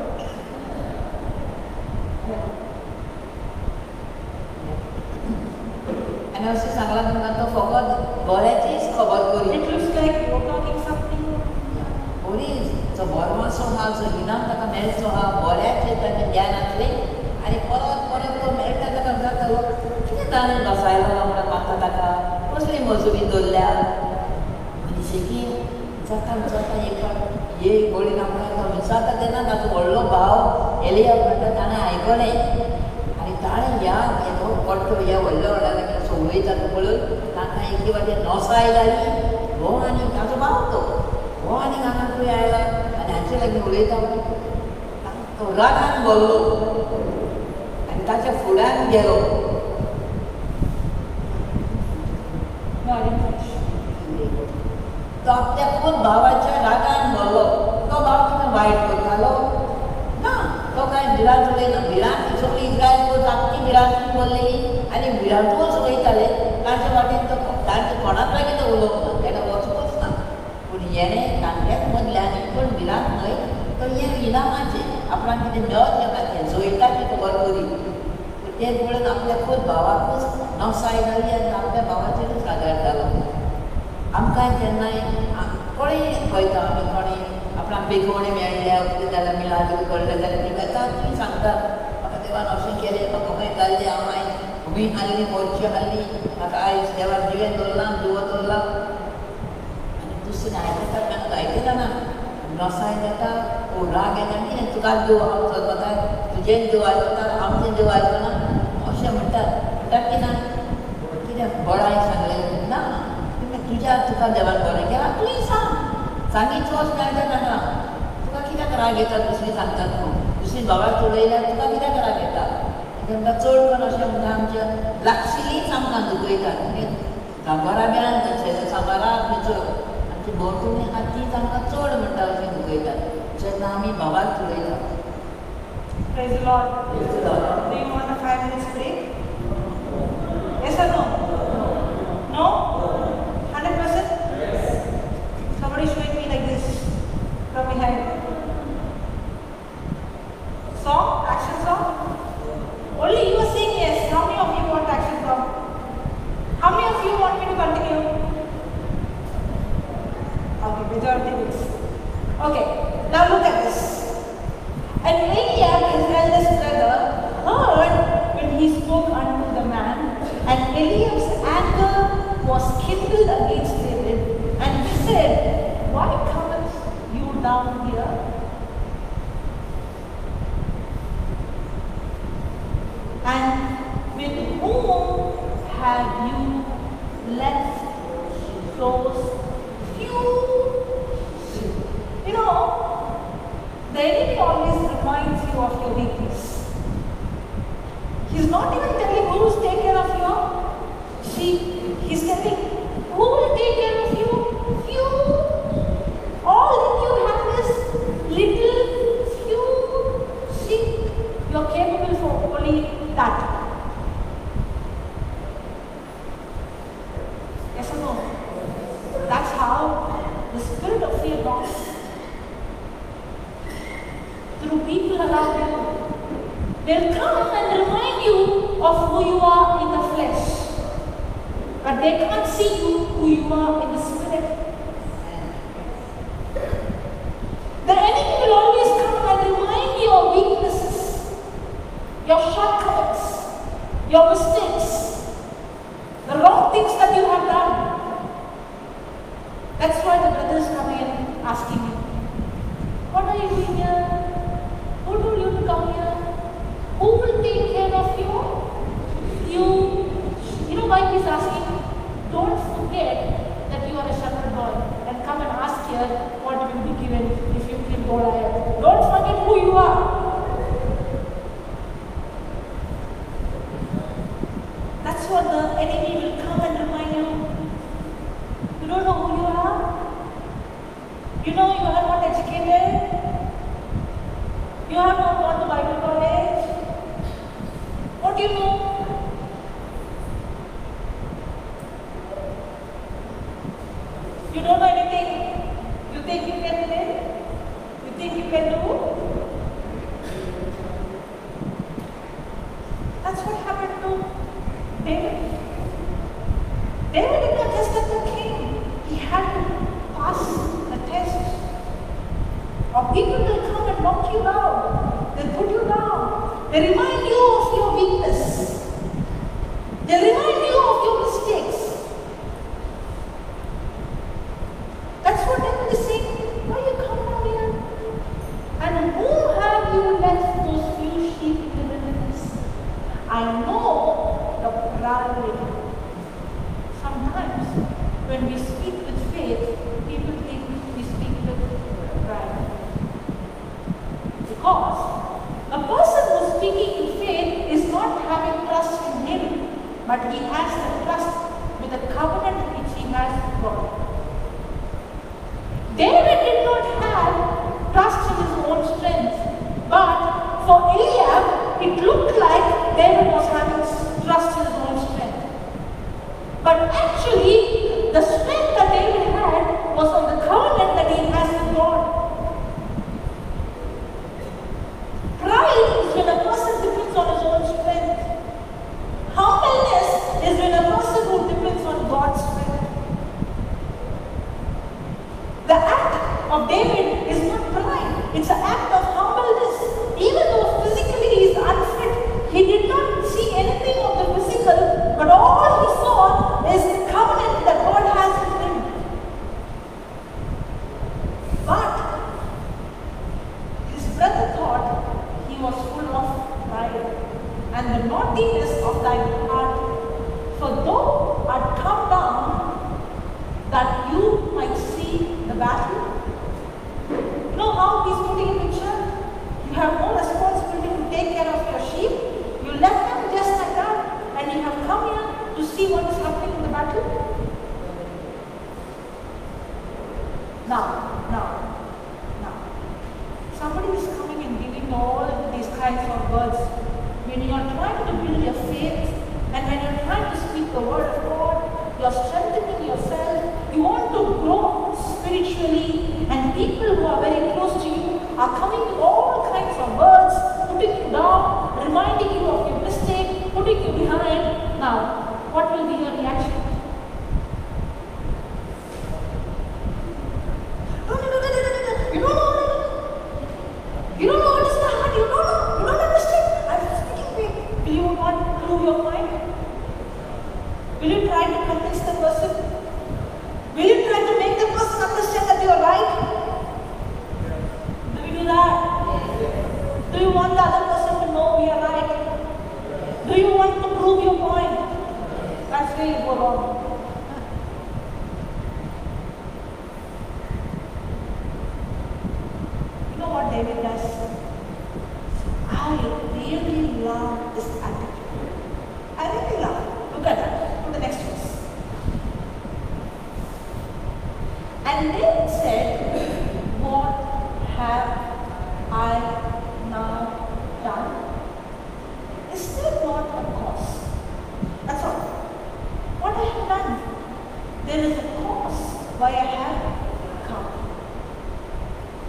आणि असे सांगला म्हणून तो फकत बऱ्याचीच खबर करी. It looks like you're talking something. बरी जो बरमासो हा जो इनाम ताका मेळचो हा बऱ्याचे ताचे ज्ञान आसले आनी परत तो मेळटा ताका जाता कितें ताणें बसायला म्हणून मागता ताका कसली मजुरी दवरल्या आनी शेकी जाता एक गोळीन आपणाक विचारता तेन्ना ताचो व्हडलो भाव एलियाब म्हणटा ताणें आयकलें आनी ताणें ह्या येदो पट्टो ह्या व्हडल्या व्हडल्या सोवयता तो पळय ताका एके वाटेन नोसाय जाली हो आनी ताचो भाव तो आनी हांगा आयला आनी हाचे लागीं उलयता तो रागान बोल्लो आनी ताच्या फुड्यान गेलो तो आपल्या खूब भावाच्या रागान बोल्लो तो भाव कितें वायट करतालो ना तो कांय भिरांत उलयना भिरांत सगळी इस्रायल कोच आख्खी भिरांत बोल्लेली आनी भिरांतूच उलयताले ताचे वाटेन तो तांचे कोणाक लागीं तो उलोवंक ना तेणें वचपूच ना पूण हेणें तांच्याच मदल्यान पूण भिरांत न्हय तो हें इनामाचें आपणाक कितें मेळत घेता तें जोयता ती खबर करी तेच पळोवन आपल्या खूब भावाकूच नवसाय जाली आनी आपल्या भावाचेरूच रागारतालो आमकां केन्नाय कोणें पळयता आमी कोणें आपणाक बेगोवणें मेळ्ळ्या कितें जाल्यार मिलाद करलें जाल्यार ती येता ती सांगतात म्हाका देवान अशें केलें म्हाका खंय जाल्लें हांव आयज उबी हाल्ली मोर्ची हाल्ली म्हाका आयज देवान जिवें दवरलां जिवो दवरला आनी दुसरें आयकता ताका आयकना ना नसाय जाता ओ राग येता कितें तुकाच देव हांव चलता तुजेंच देव आयकता आमचें देव आयकना अशें म्हणटात की ना कित्याक बळाय सांगलें ना तुज्या तुका देवान बरें केलां तुवें सांगीत वच मेळटा ताका तुका कित्याक राग येता दुसरी सांगतात न्हू दुसरी भावाक उलयल्यार तुका कित्याक राग येता तांकां चड करून अशें म्हणटा आमच्या लागशिल्लींच आमकां दुखयतात सांबारा बेळान तशें सांबारा भितर आमची भोंवतणी आहा तीच आमकां चड म्हणटा अशें दुखयतात जेन्ना आमी भावाक उलयतात. Praise the Lord. Do you want a 5 minutes break? Yes or no? No? 100%? Yes. Somebody showing me like this from behind. Song? Action song? Okay, now look at this. And Eliab, his eldest brother, heard when he spoke unto the man, and Eliab's anger was kindled against David, and he said, Why cometh you down here? And with whom have you left those few? You know, the enemy always reminds you of your weakness. He's not even telling who will take care of you. See, he's telling who will take care of you? Few. All that you have is little, few. See, you're capable for only that. Yes or no? That's how the spirit of fear works. Through people around you, they'll come and remind you of who you are in the flesh, but they can't see you who you are in the spirit. The enemy will always come and remind you of weaknesses, your shortcomings, your mistakes, the wrong things that you have done. That's why the brothers come in asking you, what are you doing here? Who told you to come here? Who will take care of you? You know why he's asking? Don't forget that you are a shepherd boy and come and ask here what will be given if you kill Goliath. Don't forget who you are. That's what the enemy will come and remind you. You don't know who you are? You know you are not educated? You have not gone to Bible college? What do you know? You don't know anything? You think you can live? You think you can do? That's what happened to David. David did not just get the king. He had to pass the test. Or people will come and knock you down. They'll put you down. They remind you of your weakness. They remind you of your mistakes. That's what David is saying. Why you come down here? And who have you left those few sheep in the wilderness? I know the pride. Sometimes when we speak with faith, people think we speak with pride. Because a person who is speaking in faith is not having trust in him, but he has the trust with the covenant which he has with God. David did not have trust in his own strength, but for Eliab, it looked like David was having trust in his own strength. But actually, the strength that David had was on the covenant that he has with God. Pride is when a person depends on his own strength. Humbleness is when a person who depends on God's strength. The act of David is not pride, it's an act of humbleness. Even though physically he is unfit, he did not see anything of the physical, but all he saw is the covenant that God has with him. But his brother thought he was full of pride and the naughtiness of thy heart. For thou art come down that you might see the battle. You know how he's putting a picture? You have no responsibility to take care of your sheep. You left them just like that, and you have come here to see what is happening in the battle. Now, somebody is coming and giving all these kinds of words. When you are trying to build your faith, and when you are trying to speak the word of God, you are strengthening yourself. You want to grow spiritually, and people who are very close to you are coming with all kinds of words, putting you down, reminding you of your mistake, putting you behind. Now, what will be your reaction? No. You don't you try to convince the person? Will you try to make the person understand that you are right? Do you do that? Do you want the other person to know we are right? Do you want to prove your point? That's where you go wrong. You know what David does? I really love this attitude. I really love it. Look at that. Go to the next verse. And David said, what have I now done? Is there not a cause? That's all. What I have done, there is a cause why I have come.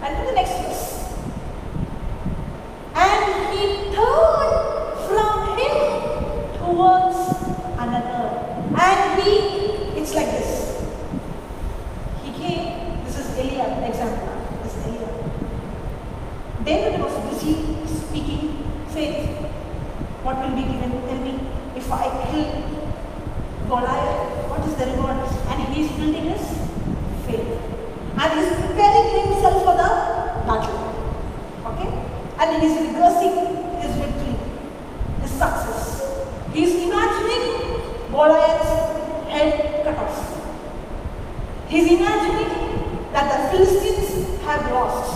And to the next verse. And he turned from him towards another. And it's like this. He came, this is Eliab, example. This is Eliab. David was busy speaking, saying, what will be given? Tell me, if I kill Goliath, what is the reward? And he is building his faith. And he is preparing himself for the battle. Okay? And he is rehearsing his victory, his success. He is imagining Goliath's head cut off. He is imagining that the Philistines have lost.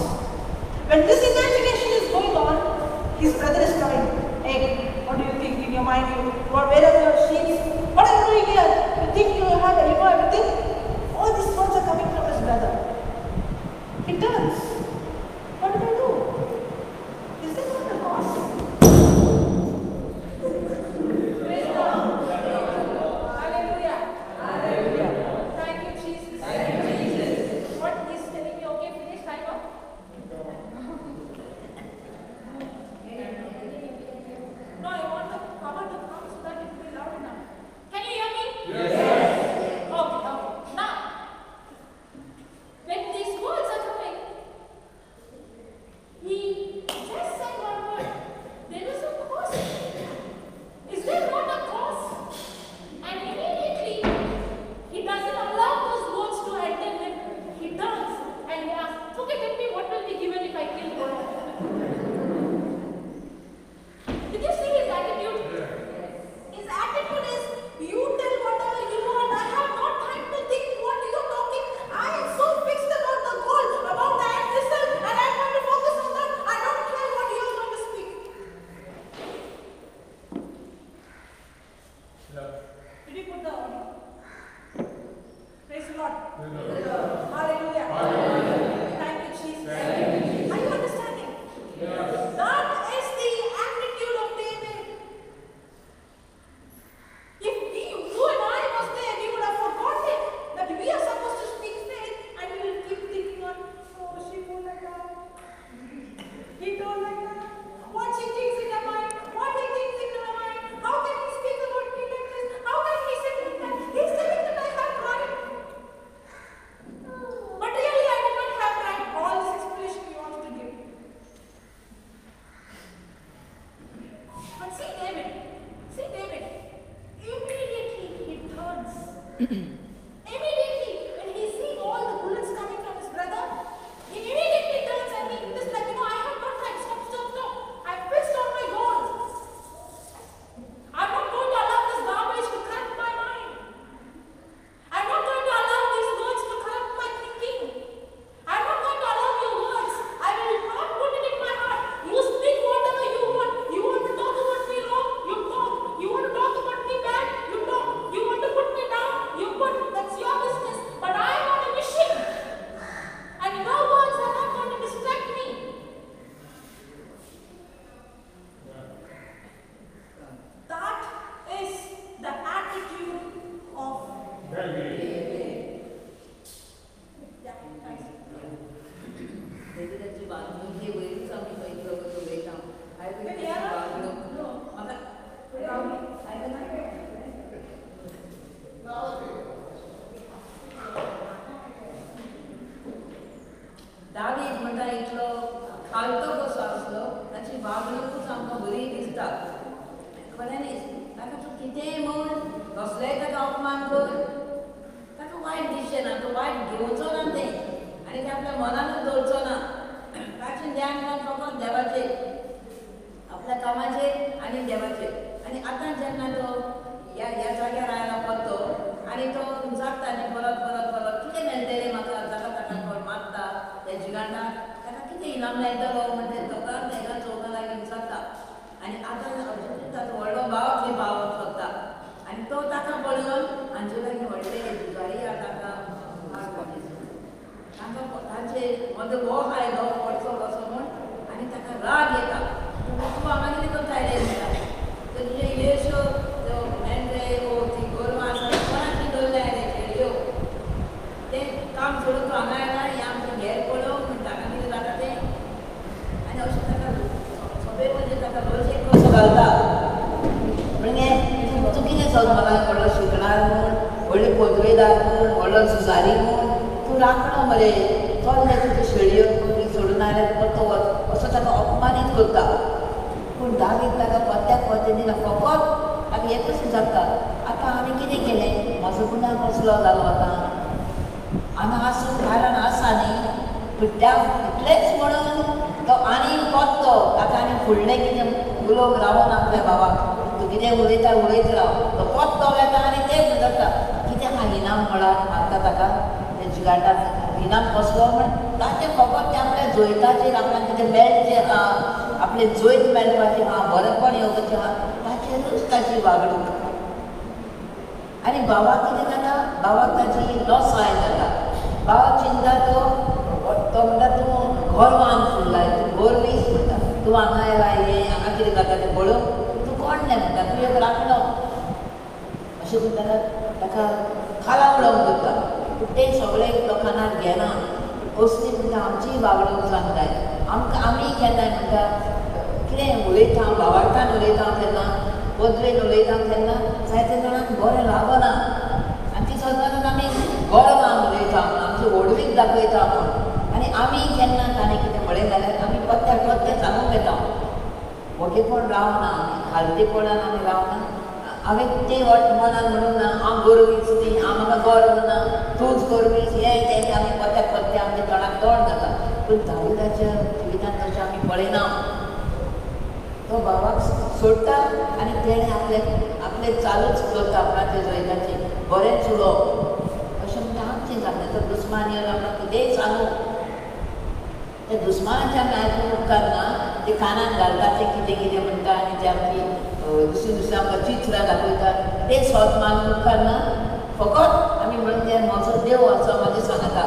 When this imagination is going on, his brother is coming. Hey, what do you think in your mind? Where are your sheep? What are you doing here? You think you know everything? All these words are coming from his brother. He turns. What do I do? Is this not the cause? Praise God. Hallelujah. Hallelujah. Thank you, Jesus. Thank you, Jesus. What he's telling me, okay, finish, time up. No, I want to cover the palm so that it will be loud enough. Can you hear me? Yes. Okay. Now, when these words are coming, he just said one word. There is a cause. Is there not a cause? And immediately, he doesn't allow those words to enter him. He turns and he asks, okay, tell me what will be given if I kill Goliath. Did you see his attitude? His attitude is, you tell whatever you want. I have no time to think what you're talking. I am so fixed about the goal, about the end result, and I'm going to focus on that. I don't care what you're going to speak. Did you put the audio? Praise the Lord. Hallelujah. Thank you, Jesus. Are you understanding? That is the attitude of David. If you and I was there, we would have forgotten that we are supposed to speak faith, and we will keep thinking on, oh, she told like that. He told like that. What she thinks in her mind, what he thinks in her mind. How can he speak about me like this? How can he say like that? He's telling that I have right. But really, I did not have right. All this explanation he wants to give. But see David, immediately he turns. Immediately, when he sees all the bullets coming from his brother, he immediately turns and he is like, I have got time. Stop. I'm fixed on my goal. I'm not going to allow this garbage to corrupt my mind. I'm not going to allow these words to corrupt my thinking. I'm not going to allow your words. I will not put it in my heart. You speak whatever you want. You want to talk about me wrong? You talk. You want to talk about me bad? You talk. You want to put me down? You put. काम कर ताका वायट दिसचें ना, तो वायट घेवचो ना तें आनी तें आपल्या मनानूच दवरचो ना. ताचें ध्यान फकत देवाचेर, आपल्या कामाचेर आनी देवाचेर. आनी आतां जेन्ना तो ह्या जाग्यार आयला पत्तो आनी तो जाता न्ही परत परत परत कितें मेळटलें म्हाका ताका ताका कोण मारता त्या जिगांडाक ताका कितें इनाम मेळटलो म्हणजे ताका तेका चवका लागीं जाता. आनी आतां ताचो व्हडलो भाव थंय पावूंक सोदता आनी तो ताका पळोवन हांचे लागीं व्हडले झुजारी ताका मारपाक तांकां तांचे मदो हो आयलो पडचो कसो म्हूण आनी ताका राग येता. तूं हांगा कितें करता आयलें तर तुजे इल्ल्योश्यो मेंढरे ती गोरवां आसा कोणाची दवरले आयले शेळयो तें काम सोडून तूं हांगा येता हें आमचें घेर पळोवंक म्हण ताका कितें जाता तें. आनी अशें ताका सगळे म्हणजे ताका रोज एक कसो घालता म्हणजे तूं कितें सजमला व्हडलो शिकणार म्हूण व्हडली पोतवेदार म्हूण व्हडलो झुजारी म्हूण तूं राखणो मरे चोल्ले तुज्यो शेळयो बी सोडून आयले तो असो ताका अपमानीत करता. पूण दावीद ताका पत्त्याक पत्ते दिना फकत ताका एकच विचारता आतां हांवें कितें केलें म्हजो गुन्हा कसलो जालो आतां हांगा आसूं कारण आसा न्ही पूण त्या इतलेंच म्हणून तो आनी पत्तो ताका आनी फुडलें कितें उलोवंक रावना आपल्या भावाक तूं कितें उलयता उलयत राव तो पत्तो घेता आनी तेच जाता कित्याक हांव इनाम म्हळ्यार मारता ताका ते जिगाटाक इनाम कसलो म्हण ताचें फकत ते आपल्या जोयताचेर आपल्याक कितें मेळचें आहा आपले जोयत मेळपाचें आहा बरेंपण येवपाचें आहा ताचेरूच ताची वागणूक. आनी भावाक कितें जाता भावाक ताची लॉस जाय जाता. भावाक चिंता तो म्हणटा तूं गोरवांक फुडलाय तूं गोरवीस म्हणटा तूं हांगा येयलाय हांगा कितें जाता तें पळोवंक तूं कोण नाही म्हणटा तूं एक राखणो अशें म्हणटा ताका खाला उडोवंक करता. पूण तें सगळें तो कानार घेना असली म्हणटा आमची वागणूक सांगताय आमकां आमी केन्नाय म्हणटा कितें उलयता भावार्थान उलयता तेन्ना पदवेन उलयता तेन्ना जायते जाणांक बरें लागना आनी ती सदांच आमी गोरवांक उलयता म्हूण आमची व्हडवीक दाखयता म्हूण आनी आमी केन्ना ताणें कितें म्हळें जाल्यार आमी पत्त्याक पत्तें सांगूंक येता मोठेपण रावना आमी खालतेपणान आमी रावना. हांवें तें मनान म्हणूंक ना हांव गोरवीच न्ही हांव म्हाका गर्व ना तूंच गोरवीच हें तें आमी पत्त्याक पत्तें आमच्या तोंडाक तोंड जाता. पूण दाविदाच्या जिवितांत तशें आमी पळयना. तो भावाक सोडटा आनी तेणें आपलें चालूच करता आपणाचे जोयताचें बरेंच उलोवप अशें म्हणटा आमचें जाता तर दुस्मान येवन आपणाक कितेंय सांगू त्या दुस्मानाचें आमी आयकूंक उपकार ना ते कानान घालता तें कितें कितें म्हणटा आनी ते आमची दुसरी दुसरी आमकां चित्रां दाखयता तें स्वत मानूंक उपकार ना. फकत आमी म्हणून तें म्हजो देव असो म्हाजें सांगता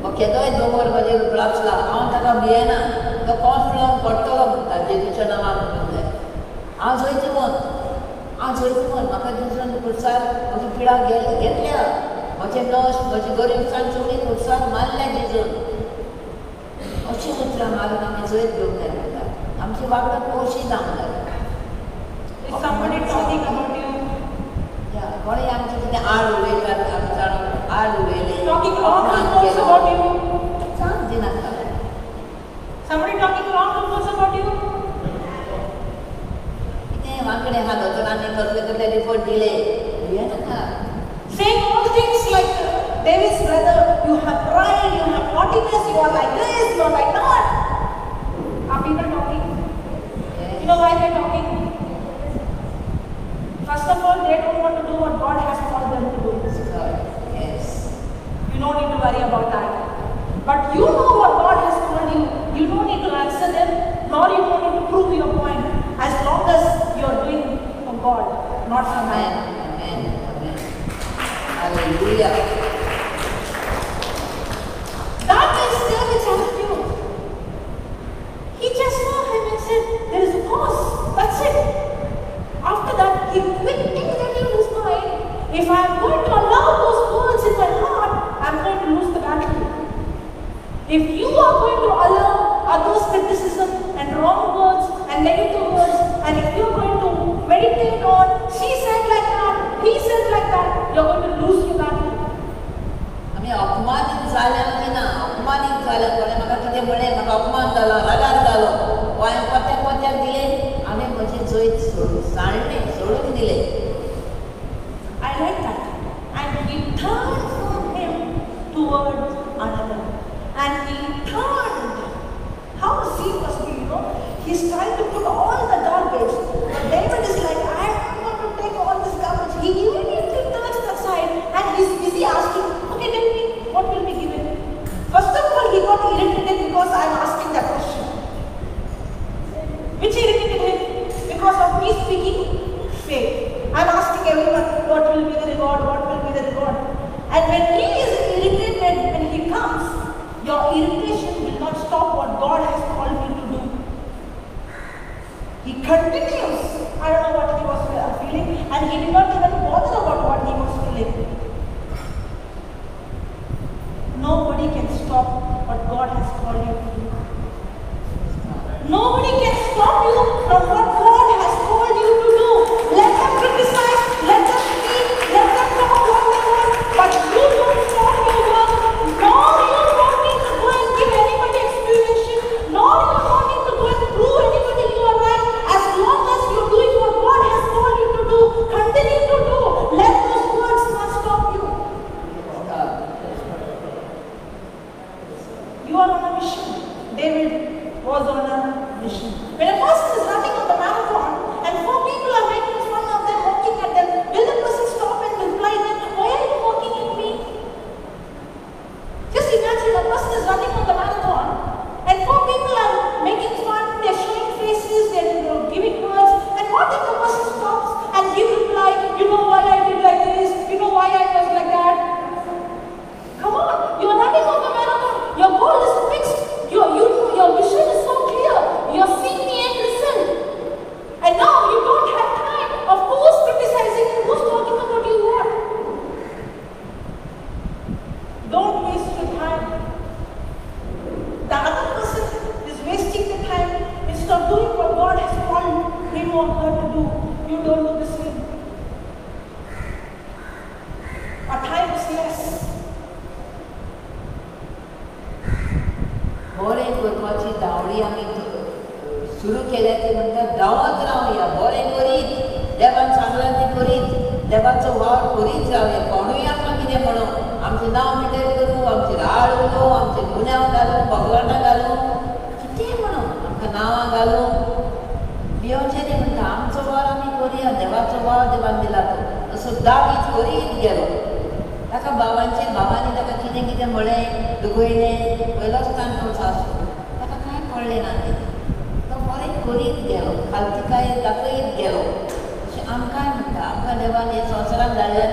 हो केदोय दोंगर म्हाजेर उगडासला हांव ताका भियेना तो कोस लावन पडटलो म्हणटा जेजूच्या नांवान म्हणून जाय हांव जैत म्हूण म्हाका दुसऱ्यान खुर्सार म्हजी पिडा घेतल्या म्हजें नश म्हजी गरीबसाण सगळी खुर्सार मारल्या जेजून अशीं उतरां मारून आमी जैत घेवंक जाय म्हणटा आमची वागणूक अशी जावंक जाय. Somebody talking about you. कोणें आमचें कितें आड उलयतात आमी जाणून आड उलयलें Talking wrong reports about you. सांग दिनाका. Somebody talking wrong reports about you. कितें वांकडे आहा दोतोरांनी कसले कसले रिपोर्ट दिले हें नाका. Saying all things like David's brother, you have pride, you have naughtiness, you are like this, you are like that. Are people talking? You know why they are talking? First of all, they don't want to do what God has called them to do. Yes. You don't need to worry about that. But you know what God has called you. You don't need to answer them, nor you don't need to prove your point. As long as you are doing for God, not for man. Amen. Amen. Hallelujah. That is David's attitude. He just saw him and said, there is a cause. That's it. After that, he quickly said in his mind, if I am going to allow those words in my heart, I am going to lose the battle. If you are going to allow others' criticism and wrong words and negative words, and if you are going to meditate on, she said like that, he said like that, you are going to lose your battle. आमी अपमानीत जाल्या की ना अपमानीत जाल्या कोणें म्हाका कितें म्हळें म्हाका अपमान जालो रागार जालो वो हांवें पत्त्याक दिलें हांवें म्हजें जैत सोडून दिलें. I like that. he turned from him towards another. And he turned. How the scene must be, He's trying to put all the garbage. But David is like, I'm not going to take all this garbage. He immediately turns that side and he's busy asking, okay, tell me, what will be given? First of all, he got irritated because I'm asking that question. Which irritated him? Because of me speaking faith. I'm asking everyone, what will be the reward? What will be the reward? And when he is irritated, when he comes, your irritation will not stop what God has called you to do. He continues. I don't know what he was feeling, and he did not even bother about what he was feeling. Nobody can stop what God has called you to do. Nobody can stop you from what God has called you to do. Let them criticize, let them speak, let them talk what they want, but you don't stop your work. Nor you don't need to go and give anybody explanation, nor you don't need to go and prove anybody you are right. As long as you're doing what God has called you to do, continue to do. Let those words not stop you. You are on a mission. David was on a mission. When a person is running on the marathon and four people are making fun of them, mocking at them, will the person stop and reply them, why are you mocking at me? Just imagine a person is running on the marathon and four people are making fun, they're showing faces, they're giving words, and what if the person stops and gives reply, you know why I did like this, you know why I was like that? Come on, you're running on the marathon, your goal is fixed, your vision is so clear, you're seeing the end result. And now you don't have time of who's criticizing and who's talking about you what. Don't waste your time. The other person is wasting the time instead of doing what God has called him or her to do. You don't do the same. Our time is less. बरें करपाची धांवडी आमी सुरू केल्या ती म्हणटा धांवत रावया बरें करीत देवान सांगलां ती करीत देवाचो वावर करीत रावया कोणूय आमकां कितें म्हणो आमचें नांव मिटेर करूं आमचें राड उलोव आमचें गुन्यांव घालूं भगवाना घालूं कितेंय म्हणो आमकां नांवां घालूं भियोचें न्ही म्हणटा आमचो वावर आमी करया देवाचो वावर देवान दिला तो असो दावीद करीत गेलो ताका भावांनी ताका कितें कितें म्हळें दुगयलें पयलोच ताणतो आसूं ताका कांय कळ्ळें ना तें तो बरें करीत गेलो खालतिकाय दाखयत गेलो अशें आमकांय म्हणटा आमकां देवान हे संवसारांत धाडल्यार